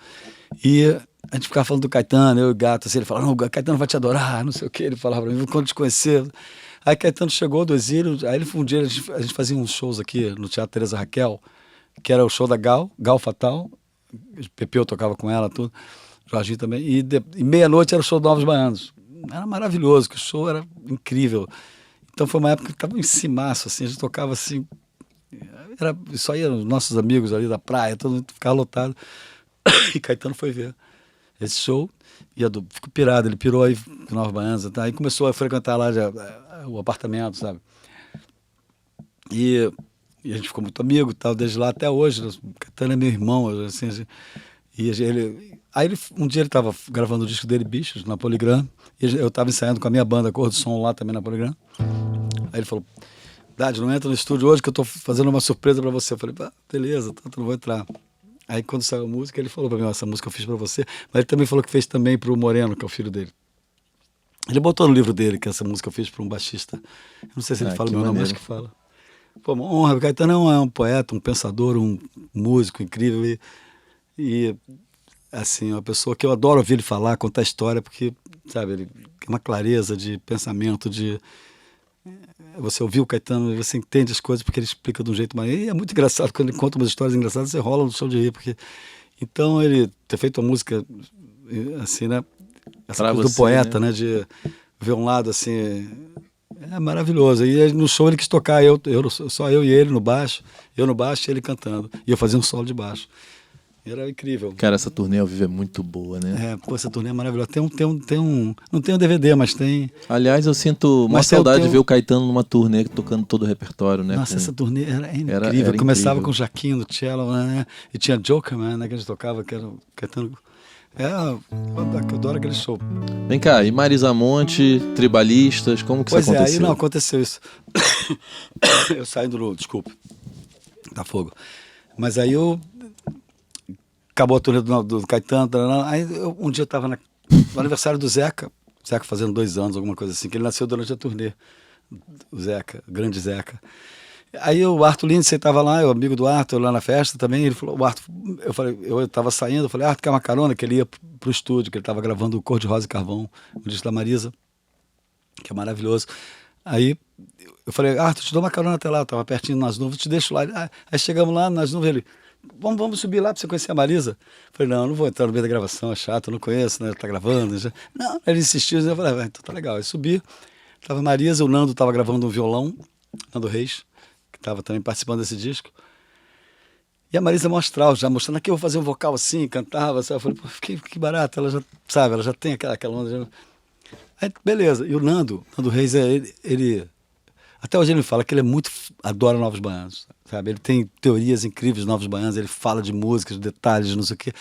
E a gente ficava falando do Caetano, eu e o Gato, assim, ele falava, não, o Caetano vai te adorar, não sei o que, ele falava pra mim, quando te conhecer. Aí Caetano chegou do exílio, aí um dia a gente fazia uns shows aqui no Teatro Teresa Raquel, que era o show da Gal Fatal, Pepeu tocava com ela, tudo, Jorginho também, e meia-noite era o show do Novos Baianos. Era maravilhoso, que o show era incrível. Então foi uma época que estava em cimaço, assim, a gente tocava assim, só ia os nossos amigos ali da praia, todo mundo ficava lotado, e Caetano foi ver. esse show, e fico pirado, ele pirou aí em Nova Baiana, tá? Aí começou a frequentar lá o apartamento, sabe? E a gente ficou muito amigo, tal, desde lá até hoje. O Caetano é meu irmão, assim, e um dia ele estava gravando o disco dele, Bichos, na Poligram, e eu estava ensaiando com a minha banda, Cor do Som, lá também na Poligram. Aí ele falou: Dade, não entra no estúdio hoje que eu tô fazendo uma surpresa para você. Eu falei: beleza, tanto não vou entrar. Aí quando saiu a música, ele falou para mim: essa música eu fiz para você, mas ele também falou que fez também pro Moreno, que é o filho dele. Ele botou no livro dele que essa música eu fiz para um baixista. Eu não sei se ele fala meu nome, acho que fala. Pô, uma honra. O Caetano é um poeta, um pensador, um músico incrível e assim, uma pessoa que eu adoro ouvir ele falar, contar história, porque, sabe, ele tem uma clareza de pensamento, você ouviu o Caetano e você entende as coisas porque ele explica de um jeito maneiro. E é muito engraçado, quando ele conta umas histórias engraçadas, você rola no chão de rir, porque... Então, ele ter feito uma música, assim, né? Essa coisa do poeta, né? De ver um lado, assim... É maravilhoso. E no show ele quis tocar, só eu e ele no baixo, eu no baixo e ele cantando. E eu fazia um solo de baixo. Era incrível. Cara, essa turnê ao vivo é muito boa, né? Essa turnê é maravilhosa. Não tem um DVD, mas tem... Aliás, eu sinto uma saudade de ver o Caetano numa turnê tocando todo o repertório, né? Nossa, essa turnê era incrível. Era começava incrível. com o Jaquinho no cello, né? E tinha Jokerman, né? Que a gente tocava, que era o Caetano... eu adoro aquele show. Vem cá, e Marisa Monte, Tribalistas, como que isso aconteceu? Aí não aconteceu isso. Eu saindo no... Desculpa. Tá fogo. Mas aí acabou a turnê do Caetano. Aí um dia eu estava no aniversário do Zeca fazendo 2 anos, alguma coisa assim, que ele nasceu durante a turnê. O Zeca, o grande Zeca. Aí o Arthur Lindsay estava lá, o amigo do Arthur, lá na festa também. Ele falou: eu estava saindo, eu falei: Arthur, quer uma carona? Que ele ia pro estúdio, que ele estava gravando o Cor de Rosa e Carvão, o disco da Marisa, que é maravilhoso. Aí eu falei: Arthur, te dou uma carona até lá, eu estava pertinho nas nuvens, te deixo lá. Aí chegamos lá nas nuvens, ele: Vamos subir lá para você conhecer a Marisa. Eu falei: não vou entrar no meio da gravação, é chato, eu não conheço, né? Ele tá gravando. Já. Não, ele insistiu, eu falei: então tá legal. Aí subi, tava a Marisa, o Nando estava gravando um violão, Nando Reis, que estava também participando desse disco. E a Marisa mostrava, já mostrando: aqui eu vou fazer um vocal assim, cantava, sabe? Eu falei: pô, que barato, ela já, sabe, ela já tem aquela onda. Já... Aí, beleza. E o Nando Reis, ele até hoje ele me fala que ele adora Novos Baianos, sabe? Ele tem teorias incríveis de Novos Baianos, ele fala de músicas, de detalhes, não sei o quê.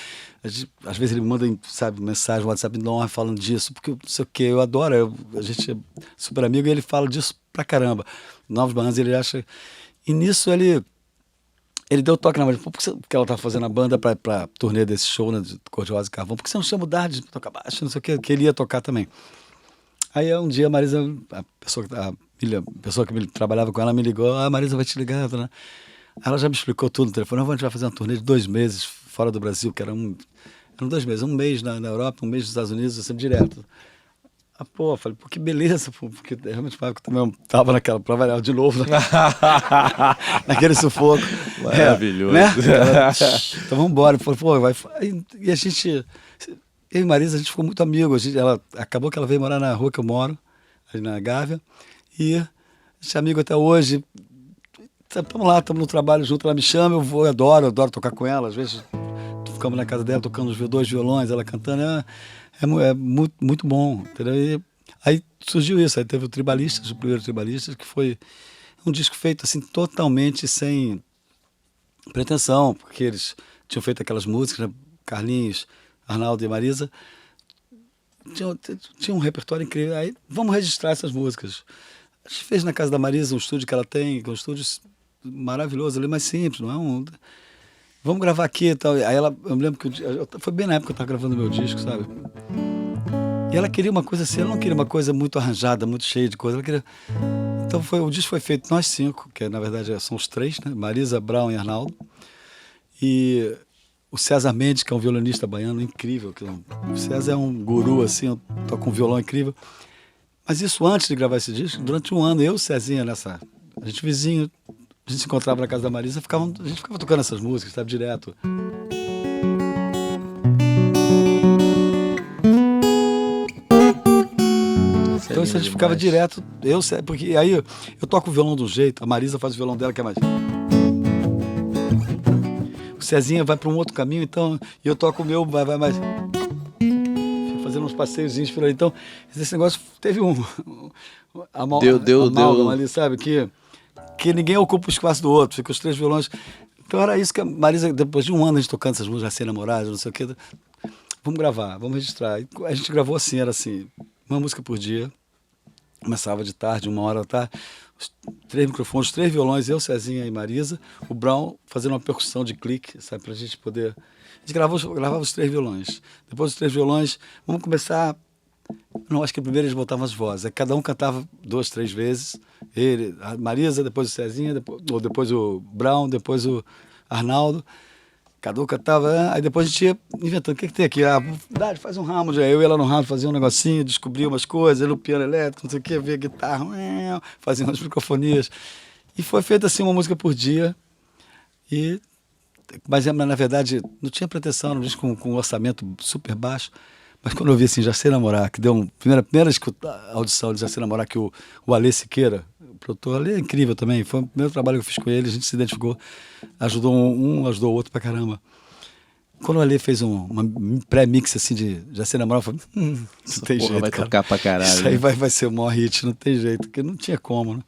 Às vezes ele manda, sabe, mensagem no WhatsApp enorme falando disso, porque não sei o quê, eu adoro, a gente é super amigo e ele fala disso pra caramba. Novos Baianos, ele acha... E nisso ele deu toque na Marisa: porque ela tá fazendo a banda pra turnê desse show, né, de Cor de Rosa e Carvão, porque você não chama o Dade pra tocar baixo, não sei o quê, que ele ia tocar também. Aí um dia a Marisa, a pessoa que trabalhava com ela me ligou: a Marisa vai te ligar, né? Ela já me explicou tudo no telefone: a gente vai fazer uma turnê de 2 meses fora do Brasil, que eram 2 meses, 1 mês na Europa, 1 mês nos Estados Unidos, assim, direto. Pô, eu falei: pô, que beleza, pô, porque realmente eu também tava naquela, pra variar de novo, naquele sufoco. Maravilhoso. Né? Então vamos embora. Pô, e a gente... Eu e Marisa, a gente ficou muito amigo. Acabou que ela veio morar na rua que eu moro, ali na Gávea, e a gente é amigo até hoje. Estamos lá, estamos no trabalho junto, ela me chama, eu vou, eu adoro tocar com ela. Às vezes ficamos na casa dela tocando os 2 violões, ela cantando. É muito, muito bom, entendeu? E aí surgiu isso, aí teve o primeiro Tribalistas, que foi um disco feito assim totalmente sem pretensão, porque eles tinham feito aquelas músicas, né? Carlinhos, Arnaldo e Marisa, tinha um repertório incrível. Aí vamos registrar essas músicas. A gente fez na casa da Marisa um estúdio que ela tem, que é um estúdio maravilhoso ali, mais simples, não é um... Vamos gravar aqui e tal. Aí eu me lembro que foi bem na época que eu estava gravando meu disco, sabe? E ela queria uma coisa assim, ela não queria uma coisa muito arranjada, muito cheia de coisa. Ela queria... Então o disco foi feito nós 5, que na verdade são os 3, né? Marisa, Brown e Arnaldo. E o César Mendes, que é um violonista baiano incrível. O César é um guru, assim, toca um violão incrível. Mas isso antes de gravar esse disco, durante 1 ano, eu e o Cezinha a gente vizinho, a gente se encontrava na casa da Marisa, a gente ficava tocando essas músicas, sabe, direto. Então isso a gente ficava direto, porque aí eu toco o violão de um jeito, a Marisa faz o violão dela, que é mais... O Cezinha vai para um outro caminho, então, e eu toco o meu, vai mais... fazendo uns passeiozinhos por aí. Então, esse negócio teve Deu. amálgama ali, sabe? Que ninguém ocupa o espaço do outro, fica os três violões. Então era isso que a Marisa, depois de um ano a gente tocando essas músicas, Sem Namorados, não sei o quê, vamos gravar, vamos registrar. E a gente gravou assim, era assim, uma música por dia, começava de tarde, 1h da tarde, os 3 microfones, os 3 violões, eu, Cezinha e Marisa, o Brown fazendo uma percussão de clique, sabe, pra gente poder... A gente gravava os 3 violões. Depois dos 3 violões, vamos começar... Não, acho que primeiro eles botavam as vozes. Aí cada um cantava 2, 3 vezes. Ele, a Marisa, depois o Cezinha, depois o Brown, depois o Arnaldo. Cada um cantava. Aí depois a gente ia inventando. O que tem aqui? Faz um Hammond. Aí eu ia lá no Hammond, fazia um negocinho, descobria umas coisas. Ele, o piano elétrico, não sei o que, via guitarra, fazia umas microfonias. E foi feita assim uma música por dia. Mas na verdade não tinha pretensão, não disco com um orçamento super baixo. Mas quando eu vi assim, Já Sei Namorar, que deu primeira audição de Já Sei Namorar, que o Alê Siqueira, o produtor, Alê é incrível também, foi o primeiro trabalho que eu fiz com ele, a gente se identificou, ajudou ajudou o outro pra caramba. Quando o Alê fez um pré-mix assim de Já Sei Namorar, eu falei, não tem jeito, vai cara. tocar pra caralho. Isso aí vai ser o maior hit, não tem jeito, porque não tinha como, né?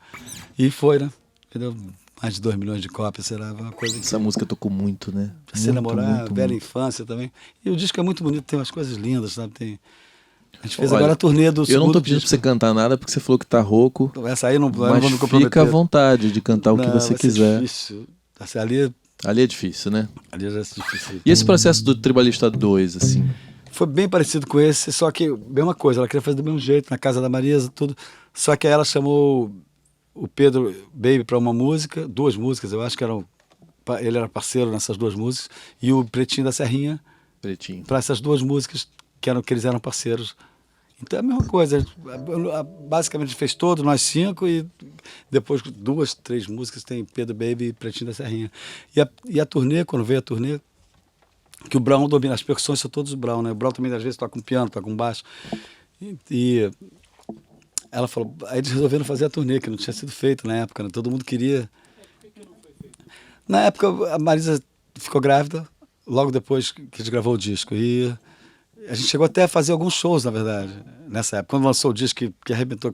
E foi, né? Entendeu? Mais de 2 milhões de cópias, será uma coisa que... Essa música tocou muito, né? Já Sei Namorar, Velha Infância também. E o disco é muito bonito, tem umas coisas lindas, sabe? A gente fez agora a turnê do Eu não tô pedindo disco. pra você cantar nada, porque você falou que tá rouco. Essa aí não vou me Mas comprometer. fica à vontade de cantar o que você vai ser quiser. Difícil. Ali Ali é difícil, né? já é difícil. E esse processo do Tribalista 2, assim? Foi bem parecido com esse, só que mesma coisa, ela queria fazer do mesmo jeito, na casa da Marisa, tudo. Só que aí ela chamou o Pedro Baby para uma música, 2 músicas, eu acho que ele era parceiro nessas 2 músicas, e o Pretinho da Serrinha Pretinho. para essas 2 músicas que eles eram parceiros. Então é a mesma coisa, basicamente a gente fez todo, nós 5, e depois 2, 3 músicas tem Pedro Baby e Pretinho da Serrinha. E a turnê, quando veio a turnê, que o Brown domina, as percussões são todos o Brown, né? O Brown também às vezes toca um piano, toca um baixo, e ela falou, aí eles resolveram fazer a turnê, que não tinha sido feito na época, né? Todo mundo queria. Na época, a Marisa ficou grávida, logo depois que a gente gravou o disco. E a gente chegou até a fazer alguns shows, na verdade, nessa época. Quando lançou o disco, que arrebentou.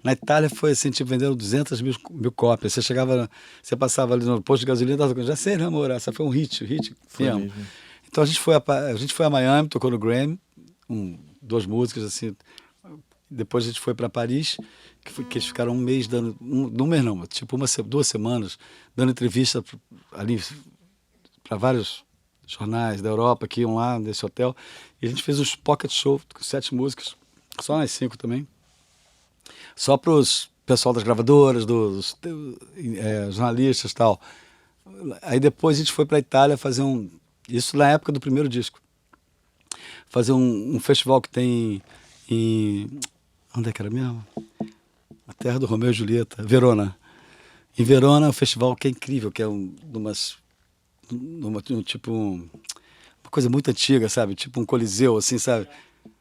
Na Itália foi assim, tipo, vendendo 200 mil cópias. Você passava ali no posto de gasolina, Já Sei Namorar, essa foi um hit Foi mesmo. mesmo. Então a gente foi a Miami, tocou no Grammy, 2 músicas, assim. Depois a gente foi para Paris, que eles ficaram um mês dando... Um mês não, tipo 2 semanas, dando entrevista ali para vários jornais da Europa que iam lá nesse hotel. E a gente fez uns pocket show com 7 músicas, só nas 5 também. Só para os pessoal das gravadoras, dos jornalistas e tal. Aí depois a gente foi para a Itália fazer isso na época do primeiro disco. Fazer um festival que tem onde é que era mesmo? A terra do Romeu e Julieta, Verona. Em Verona, um festival que é incrível, que é uma coisa muito antiga, sabe? Tipo um coliseu, assim, sabe?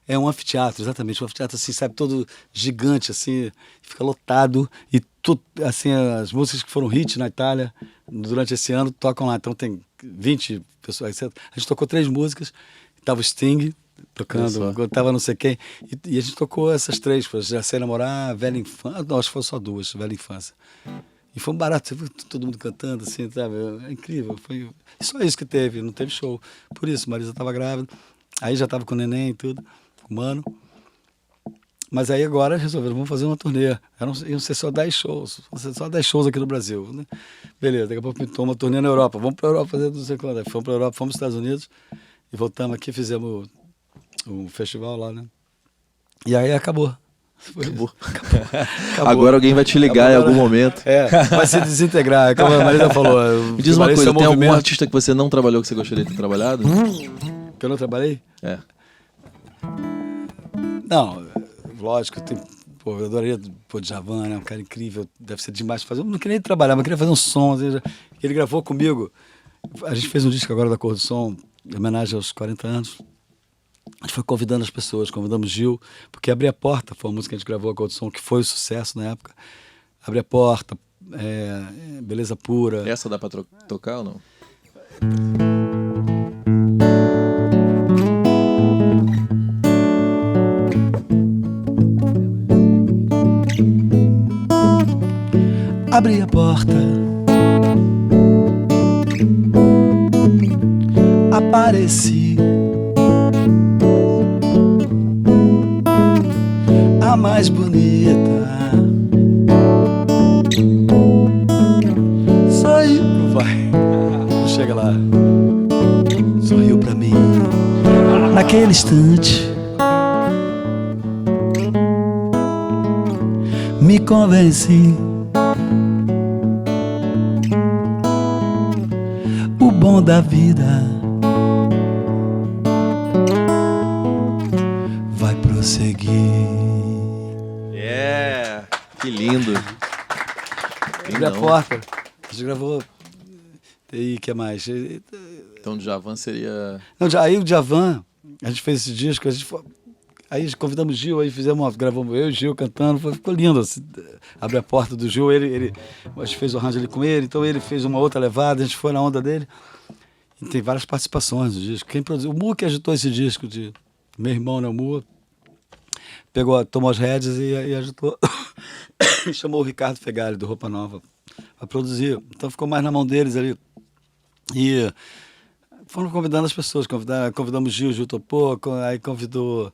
É um anfiteatro, exatamente, um anfiteatro assim, sabe? Todo gigante, assim, fica lotado. E tudo, assim, as músicas que foram hit na Itália durante esse ano tocam lá. Então tem 20 pessoas. A gente tocou 3 músicas, tava o Sting tocando, tava não sei quem, e a gente tocou essas 3, Já Sei Namorar, Velha Infância, não, acho que foram só 2, Velha Infância. E foi um barato, todo mundo cantando, assim, sabe? É incrível, foi só isso que teve, não teve show. Por isso, Marisa estava grávida, aí já estava com o neném e tudo, com o Mano. Mas aí agora resolveram, vamos fazer uma turnê. Iam ser só 10 shows, só 10 shows aqui no Brasil, né? Beleza, daqui a pouco pintou uma turnê na Europa, vamos para a Europa fazer não sei quando. Aí fomos para a Europa, fomos para os Estados Unidos e voltamos aqui, fizemos um festival lá, né? E aí acabou. Acabou. Agora alguém vai te ligar em algum momento. Vai se desintegrar, como a Marisa falou. Me diz uma coisa, tem algum artista que você não trabalhou que você gostaria de ter trabalhado? Que eu não trabalhei? Não, lógico, eu adoraria o Djavan, né? Um cara incrível, deve ser demais fazer. Eu não queria nem trabalhar, mas queria fazer um som. Ele gravou comigo. A gente fez um disco agora da Cor do Som, em homenagem aos 40 anos. A gente foi convidando as pessoas, convidamos Gil, porque Abrir a Porta foi uma música que a gente gravou a Cor do Som, que foi um sucesso na época. Abrir a Porta, Beleza Pura. Essa dá pra tocar ou não? Abri a porta, apareci, a mais bonita. Sorriu, vai, chega lá, sorriu pra mim. Naquele instante, me convenci. O bom da vida vai prosseguir. Que lindo. Abre a porta. A gente gravou. E o que mais? Então, Djavan seria... Não, aí o Djavan, a gente fez esse disco, aí convidamos Gil, aí gravamos eu e Gil cantando, ficou lindo. Assim, abre a porta do Gil, a gente fez o arranjo ali com ele, então ele fez uma outra levada, a gente foi na onda dele. E tem várias participações no disco. Quem produziu? O Mu que agitou esse disco, meu irmão, né, o Mu, tomou as rédeas e agitou. E chamou o Ricardo Fegali, do Roupa Nova, para produzir. Então ficou mais na mão deles ali. E foram convidando as pessoas, convidamos Gil topou, aí convidou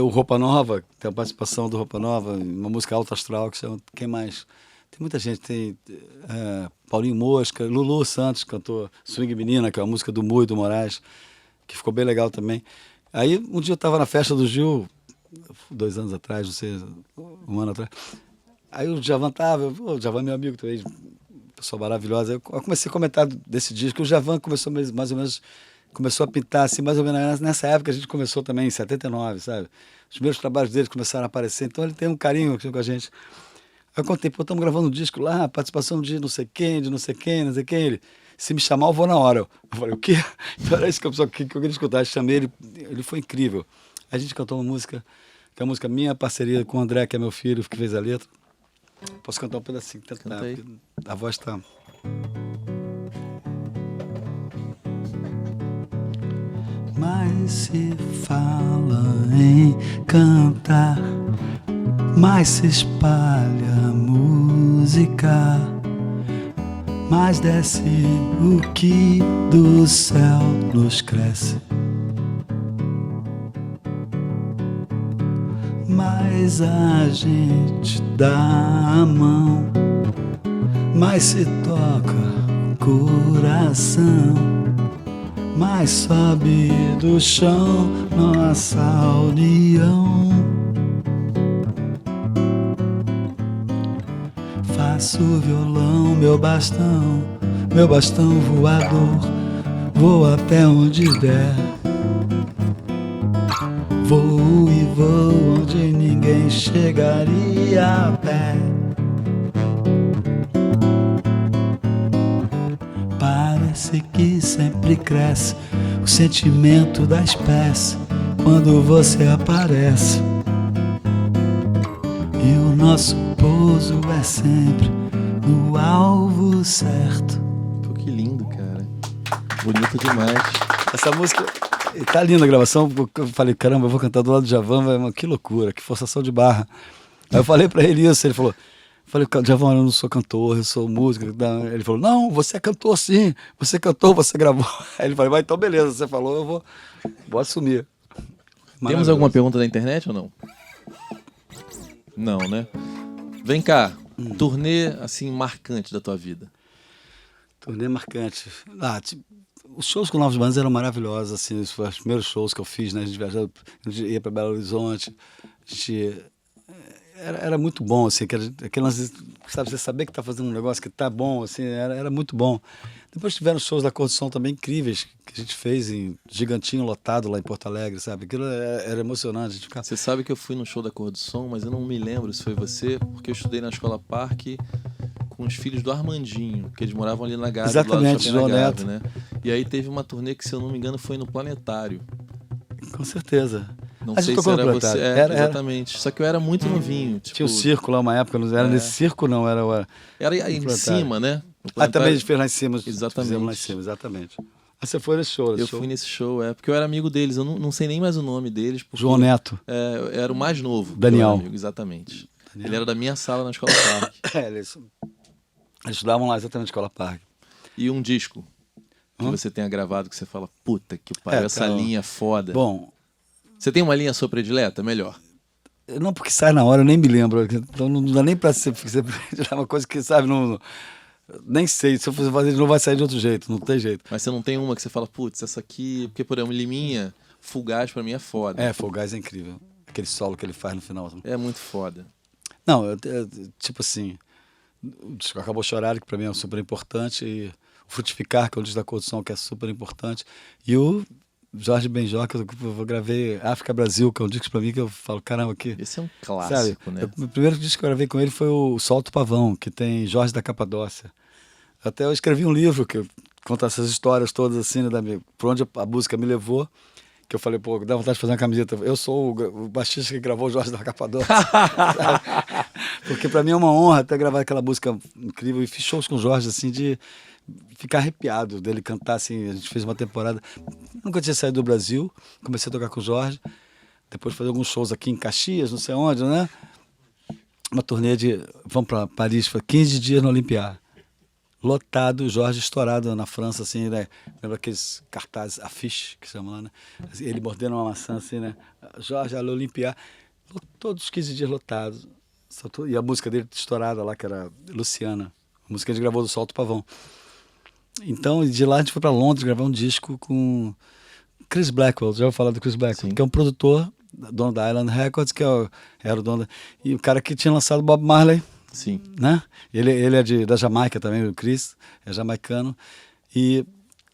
o Roupa Nova, tem a participação do Roupa Nova, uma música alto astral, que chama, quem mais? Tem muita gente, tem Paulinho Mosca, Lulu Santos cantou Swing Menina, que é uma música do Mu e do Moraes, que ficou bem legal também. Aí um dia eu estava na festa do Gil, 2 anos atrás, não sei, 1 ano atrás, aí o Djavan o Djavan é meu amigo também, pessoa maravilhosa. Eu comecei a comentar desse disco. O Djavan começou mais ou menos, começou a pintar assim, mais ou menos nessa época. A gente começou também em 79, sabe? Os primeiros trabalhos dele começaram a aparecer. Então ele tem um carinho aqui com a gente. Aí eu contei, pô, estamos gravando um disco lá, participação de não sei quem, de não sei quem, não sei quem. Ele, se me chamar, eu vou na hora. Eu falei, o quê? Então era isso que eu queria escutar. Eu chamei ele, ele foi incrível. Aí a gente cantou uma música, que é uma música minha, parceria com o André, que é meu filho, que fez a letra. Posso cantar um pedacinho, tentar, porque a voz tá... Mais se fala em cantar, mais se espalha a música, mais desce o que do céu nos cresce. Mais a gente dá a mão, mais se toca o coração, mais sobe do chão nossa união. Faço o violão meu bastão voador, vou até onde der. Vou e vou onde ninguém chegaria a pé. Parece que sempre cresce o sentimento da espécie quando você aparece. E o nosso pouso é sempre no alvo certo. Pô, que lindo, cara. Bonito demais. Essa música... Tá linda a gravação, eu falei, caramba, eu vou cantar do lado do Djavan, que loucura, que forçação de barra. Aí eu falei pra ele isso, ele falou, Djavan, eu não sou cantor, eu sou músico. Ele falou, não, você é cantor sim, você cantou, você gravou. Aí ele falou, então beleza, você falou, eu vou assumir. Temos alguma pergunta da internet ou não? Não, né? Vem cá, turnê assim marcante da tua vida. Turnê marcante. Os shows com Novos Bandas eram maravilhosos, assim, os primeiros shows que eu fiz, né? A gente viajava, a gente ia para Belo Horizonte, era muito bom, assim, sabe, você saber que tá fazendo um negócio que tá bom, assim, era muito bom. Depois tiveram shows da Cor do Som também incríveis, que a gente fez em Gigantinho lotado lá em Porto Alegre, sabe? Aquilo era emocionante. A gente ficava... Você sabe que eu fui no show da Cor do Som, mas eu não me lembro se foi você, porque eu estudei na Escola Parque com os filhos do Armandinho, que eles moravam ali na Gávea, exatamente, do lado do Shopping na Gávea, né? E aí teve uma turnê que, se eu não me engano, foi no Planetário. Com certeza. Não sei se era você. Exatamente. Só que eu era muito novinho. Tipo... Tinha um circo lá uma época, não era nesse circo, não, era aí em cima, né? Também a gente fez lá em cima. Exatamente. Fizemos lá em cima, exatamente. Você foi nesse show? Fui nesse show, porque eu era amigo deles, eu não sei nem mais o nome deles. João Neto. Eu era o mais novo. Daniel. Amigo, exatamente. Daniel. Ele era da minha sala na Escola Parque. Eles Eles estudavam lá exatamente na Escola Park. E um disco que você tenha gravado que você fala, puta que pariu, essa cara, linha é foda. Bom, Você tem uma linha sua predileta? Melhor. não, porque sai na hora, eu nem me lembro. Então não dá nem pra ser uma coisa que, sabe, nem sei. Se eu fosse fazer de novo, vai sair de outro jeito, não tem jeito. Mas você não tem uma que você fala, putz, essa aqui, porque por exemplo, Liminha, Fugaz pra mim é foda. É, Fall Guys é incrível. Aquele solo que ele faz no final. É muito foda. Não, tipo assim, o disco Acabou Chorar, que pra mim é super importante, e o Frutificar, que é o disco da Condução, que é super importante, e o Jorge Benjor, que eu gravei África Brasil, que é um disco pra mim que eu falo, caramba, que... Esse é um clássico, Sabe, né? o primeiro disco que eu gravei com ele foi o Solto Pavão, que tem Jorge da Capadócia. Até eu escrevi um livro que conta essas histórias todas assim, né, por onde a música me levou, que eu falei, pô, dá vontade de fazer uma camiseta. Eu sou o baixista que gravou o Jorge da Capadócia. Sabe? Porque pra mim é uma honra até gravar aquela música incrível. E fiz shows com o Jorge, assim, de ficar arrepiado dele cantar, assim. A gente fez uma temporada. Nunca tinha saído do Brasil. Comecei a tocar com o Jorge. Depois fazer alguns shows aqui em Caxias, não sei onde, né? Uma turnê de... Vamos pra Paris, foi 15 dias no Olympia. Lotado, o Jorge estourado na França, assim, né? Lembra aqueles cartazes, affiche, que chama lá, né? Ele mordendo uma maçã, assim, né? Jorge, alô, Olympia. Todos os 15 dias lotados. E a música dele estourada lá, que era Luciana. A música que ele gravou do Solto Pavão. Então, de lá a gente foi para Londres gravar um disco com Chris Blackwell. Já vou falar do Chris Blackwell, Sim. que é um produtor, dono da Island Records, que era o dono e o cara que tinha lançado Bob Marley, Sim. né? Ele é da Jamaica também, o Chris, é jamaicano. E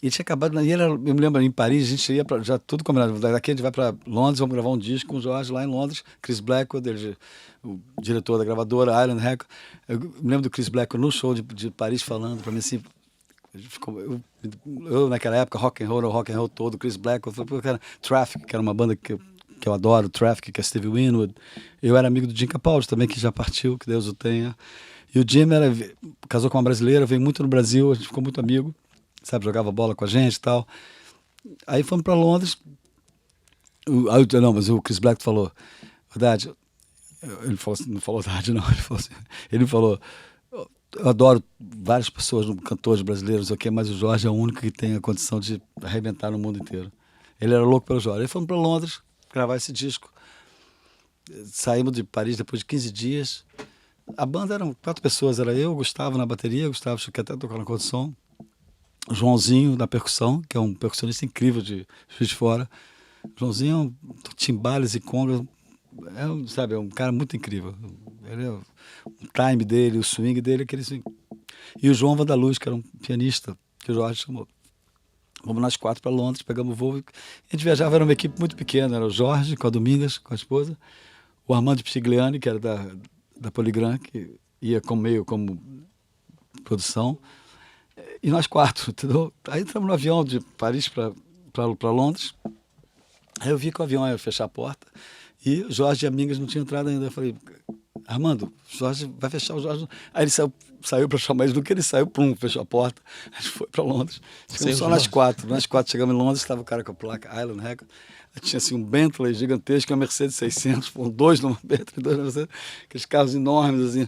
tinha acabado, e eu me lembro, em Paris, a gente ia para já tudo combinado. Daqui a gente vai para Londres, vamos gravar um disco com o Jorge lá em Londres, Chris Blackwell, o diretor da gravadora Island Records. Eu me lembro do Chris Blackwell no show de Paris falando para mim assim, eu naquela época, rock and roll todo, Chris Blackwell, eu falei, pô, cara, Traffic, que era uma banda que eu adoro, Traffic, que é Stevie Winwood. Eu era amigo do Jim Capaldi também, que já partiu, que Deus o tenha. E o Jim casou com uma brasileira, veio muito no Brasil, a gente ficou muito amigo, sabe, jogava bola com a gente e tal. Aí fomos para Londres. Não, mas o Chris Black falou, verdade, ele falou assim, não falou verdade não, ele falou, eu adoro várias pessoas, cantores brasileiros, ok, mas o Jorge é o único que tem a condição de arrebentar no mundo inteiro. Ele era louco pelo Jorge. Aí fomos para Londres gravar esse disco. Saímos de Paris depois de 15 dias. A banda eram 4 pessoas, era eu, Gustavo na bateria, Gustavo que até tocou na condução, Joãozinho na percussão, que é um percussionista incrível de Juiz de Fora. Joãozinho, timbales e congas, é um cara muito incrível. Ele o time dele, o swing dele, aquele swing. E o João Vandaluz, que era um pianista, que o Jorge chamou. Vamos nós 4 para Londres, pegamos o voo. A gente viajava, era uma equipe muito pequena. Era o Jorge, com a Domingas, com a esposa. O Armando Pstigliani, que era da Polygram, que ia meio como produção. E nós 4, entendeu? Aí entramos no avião de Paris para Londres. Aí eu vi que o avião ia fechar a porta. E o Jorge e a Mingas não tinham entrado ainda. Eu falei, Armando, o Jorge vai fechar o Jorge. Aí ele saiu para chamar eles, do que ele saiu, fechou a porta. A gente foi para Londres. Ficamos só nós 4. Nós 4 chegamos em Londres, estava o cara com a placa Island Records. Tinha assim um Bentley gigantesco, uma Mercedes 600, 2 numa Bentley, 2 numa Mercedes, aqueles carros enormes, assim.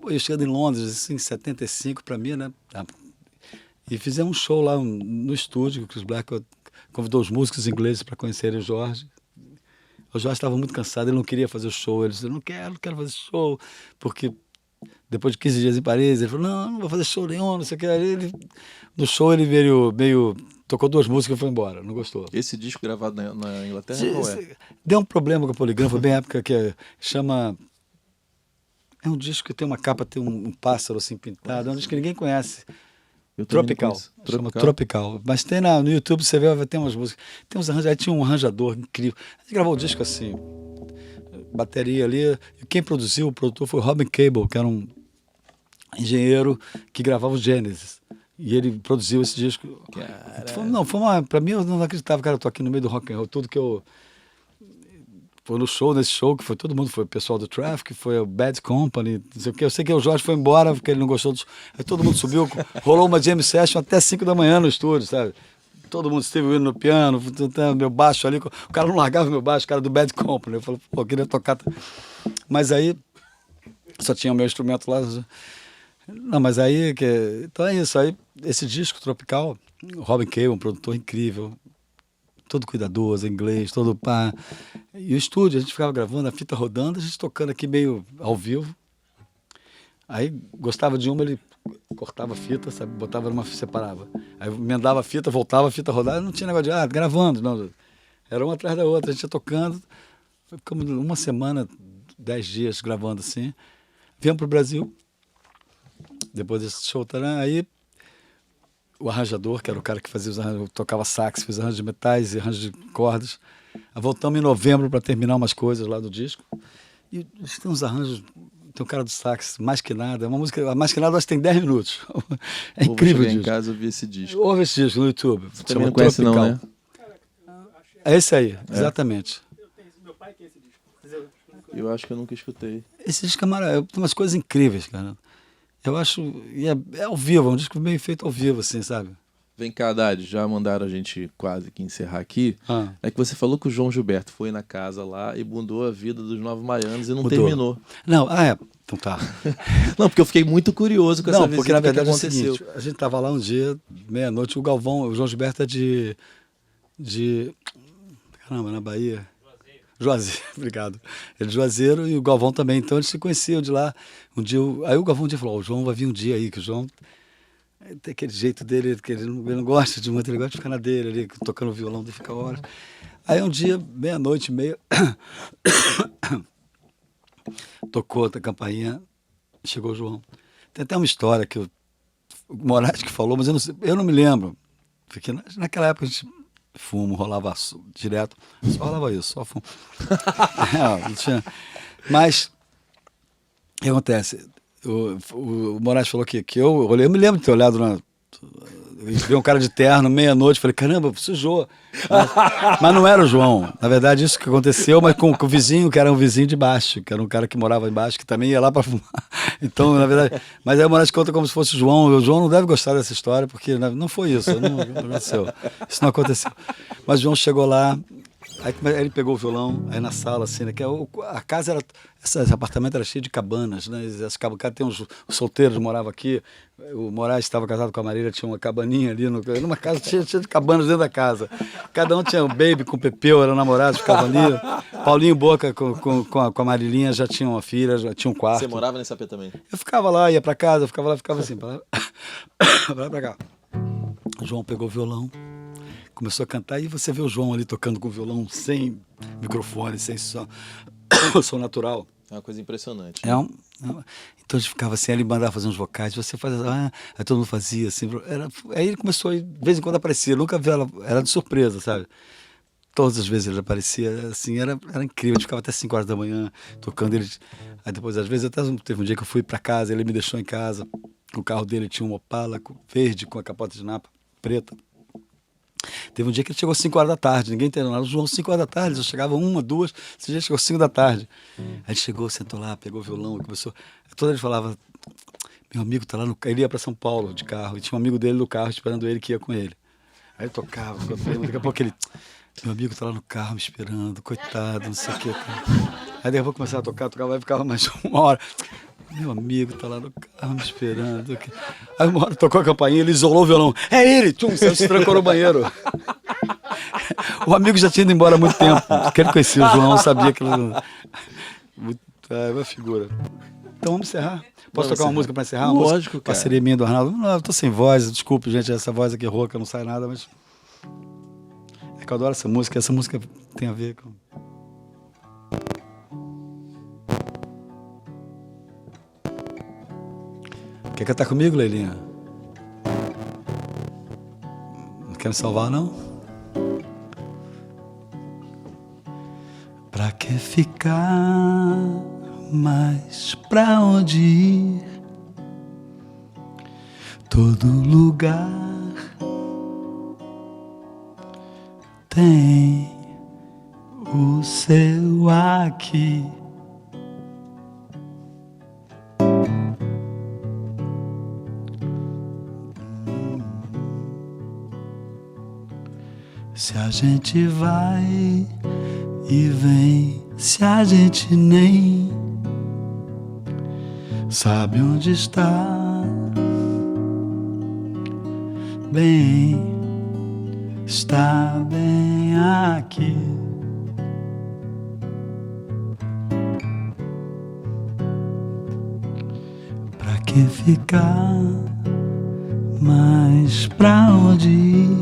Eu chegando em Londres, assim, em 75 para mim, né? E fizemos um show lá no estúdio, o Chris Blackwell convidou os músicos ingleses para conhecerem o Jorge. O Jorge estava muito cansado, ele não queria fazer o show. Ele disse, não quero fazer show, porque depois de 15 dias em Paris, ele falou, não vou fazer show nenhum, não sei o que. No show ele veio meio... Tocou 2 músicas e foi embora, não gostou. Esse disco gravado na Inglaterra, qual é? Deu um problema com a Polygram, foi bem a época que chama... É um disco que tem uma capa, tem um pássaro assim pintado, é um disco que ninguém conhece. Tropical. Chama Tropical. Mas tem no YouTube, você vê, tem umas músicas. Tem uns arranjos, aí tinha um arranjador incrível. A gente gravou o disco assim, bateria ali. E quem produziu, o produtor, foi o Robin Cable, que era um engenheiro que gravava o Genesis. E ele produziu esse disco. Pra mim, eu não acreditava, cara, eu tô aqui no meio do rock and roll, tudo que eu... Foi nesse show, que foi todo mundo, foi o pessoal do Traffic, foi o Bad Company, não sei o quê. Eu sei que o Jorge foi embora porque ele não gostou do... Aí todo mundo subiu, rolou uma jam session até 5 da manhã no estúdio, sabe? Todo mundo esteve indo no piano, meu baixo ali, o cara não largava meu baixo, o cara do Bad Company. Eu falei, pô, eu queria tocar. Mas aí, só tinha o meu instrumento lá. Não, mas aí, então é isso. Aí, esse disco Tropical, o Robin Cale, um produtor incrível, todo cuidadoso, inglês, todo pá. E o estúdio, a gente ficava gravando, a fita rodando, a gente tocando aqui meio ao vivo. Aí gostava de uma, ele cortava a fita, sabe? Botava numa, separava. Aí emendava a fita, voltava a fita rodar, não tinha negócio de, gravando, não. Era uma atrás da outra, a gente ia tocando. Ficamos uma semana, 10 dias gravando assim. Viemos pro Brasil, depois desse show, aí o arranjador, que era o cara que fazia os arranjos, tocava sax, fez arranjos de metais e arranjos de cordas. Aí voltamos em novembro para terminar umas coisas lá do disco. E tem uns arranjos, tem um cara do sax, Mais Que Nada, é uma música, Mais Que Nada acho que tem 10 minutos. É incrível isso. Em casa eu vi esse disco. Ouve esse disco no YouTube. Você também não conhece Tropical. não, né? É esse aí, exatamente. Meu pai tem esse disco. Eu acho que eu nunca escutei. Esse disco é maravilhoso, tem umas coisas incríveis, cara. Eu acho, e é ao vivo, é um disco bem feito ao vivo, assim, sabe? Vem cá, Haddad, já mandaram a gente quase que encerrar aqui. Ah. É que você falou que o João Gilberto foi na casa lá e mudou a vida dos Novos Baianos e não Mudou. terminou. Não, então tá. Não, porque eu fiquei muito curioso com essa visita. Não, porque na verdade que é o aconteceu. seguinte, a gente tava lá um dia, meia-noite, o João Gilberto é de caramba, na Bahia. Juazeiro, obrigado. Ele é de Juazeiro e o Galvão também, então eles se conheciam de lá. Um dia, aí o Galvão um dia falou, o João vai vir um dia aí, que o João tem aquele jeito dele, que ele não gosta de muito, ele gosta de ficar na dele ali, tocando violão, de ficar horas. Aí um dia, meia-noite e meia, tocou a campainha, chegou o João. Tem até uma história que o Moraes que falou, mas eu não me lembro, porque naquela época a gente fumo, rolava direto, só rolava isso, só fumo. Não tinha. Mas, o que acontece? O Moraes falou que eu me lembro de ter olhado vi um cara de terno, meia-noite, falei, caramba, sujou. Mas não era o João. Na verdade, isso que aconteceu, mas com o vizinho, que era um vizinho de baixo, que era um cara que morava embaixo, que também ia lá para fumar. Então, na verdade, mas aí o Moraes conta como se fosse o João. O João não deve gostar dessa história, porque não foi isso, não aconteceu. Isso não aconteceu. Mas o João chegou lá, aí ele pegou o violão, aí na sala, assim, né, que a casa era, esse apartamento era cheio de cabanas, né, tem os solteiros moravam aqui, o Moraes estava casado com a Marília, tinha uma cabaninha ali, numa casa cheia de cabanas dentro da casa, cada um tinha o Baby com o Pepeu, eram namorados, ficavam ali, Paulinho Boca com a Marilinha já tinha uma filha, já tinha um quarto. Você morava nesse AP também? Eu ficava lá, ia pra casa, eu ficava lá, ficava assim, pra lá pra cá. O João pegou o violão, começou a cantar, e você vê o João ali tocando com o violão sem microfone, sem som natural. É uma coisa impressionante. Então a gente ficava assim, ele mandava fazer uns vocais, você fazia, aí todo mundo fazia assim. Aí ele começou, de vez em quando aparecia, nunca vi ela, era de surpresa, sabe? Todas as vezes ele aparecia, assim, era incrível, a gente ficava até 5 horas da manhã tocando ele. Aí depois, às vezes, até teve um dia que eu fui pra casa, ele me deixou em casa, o carro dele tinha um Opala verde com a capota de napa preta. Teve um dia que ele chegou às 5 horas da tarde, ninguém entendeu nada. O João, 5 horas da tarde, já chegava 1, 2, esse dia chegou às 5 da tarde. Aí ele chegou, sentou lá, pegou o violão e começou. Toda ele falava, meu amigo tá lá no carro. Ele ia para São Paulo de carro, e tinha um amigo dele no carro esperando ele que ia com ele. Aí ele tocava, daqui a pouco ele, meu amigo tá lá no carro me esperando, coitado, não sei o que. Aí daqui a pouco começava a tocava, aí ficava mais 1 hora. Meu amigo tá lá no carro me esperando. Aí uma hora tocou a campainha, ele isolou o violão. É ele! Tchum, se trancou no banheiro. O amigo já tinha ido embora há muito tempo. Porque ele conhecia o João, sabia que ele... É uma figura. Então vamos encerrar. Posso tocar uma música para encerrar? Lógico, cara. Parceria minha do Arnaldo. Não, eu tô sem voz, desculpe, gente, essa voz aqui rouca, não sai nada, mas... É que eu adoro essa música tem a ver com... Quer cantar comigo, Leilinha? Não quer me salvar, não? Pra que ficar? Mas pra onde ir? Todo lugar tem o seu aqui. Se a gente vai e vem, se a gente nem sabe onde está, bem, está bem aqui. Pra que ficar, mas pra onde ir?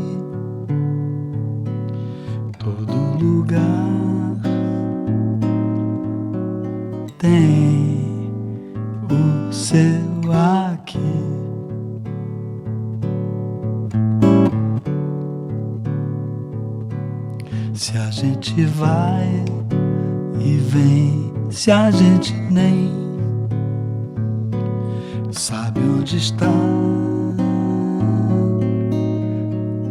Todo lugar tem o seu aqui. Se a gente vai e vem, se a gente nem sabe onde está,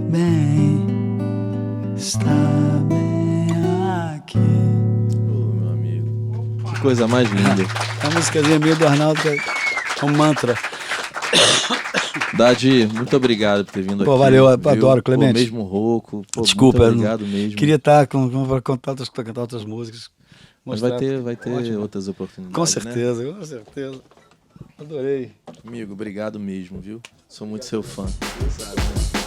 bem, está bem aqui. Ô, meu amigo. Que coisa mais linda. A musicazinha minha do Arnaldo é um mantra. Dadi, muito obrigado por ter vindo aqui. Pô, valeu, eu viu? adoro, Clemente. Pô, mesmo rouco. Pô, Desculpa, muito eu não- obrigado mesmo. Queria estar para cantar outras músicas. Mas mostrar. vai ter Ótimo. outras oportunidades. Com né? certeza, com certeza. Adorei. Amigo, obrigado mesmo, viu? Sou muito seu fã. Você sabe, né?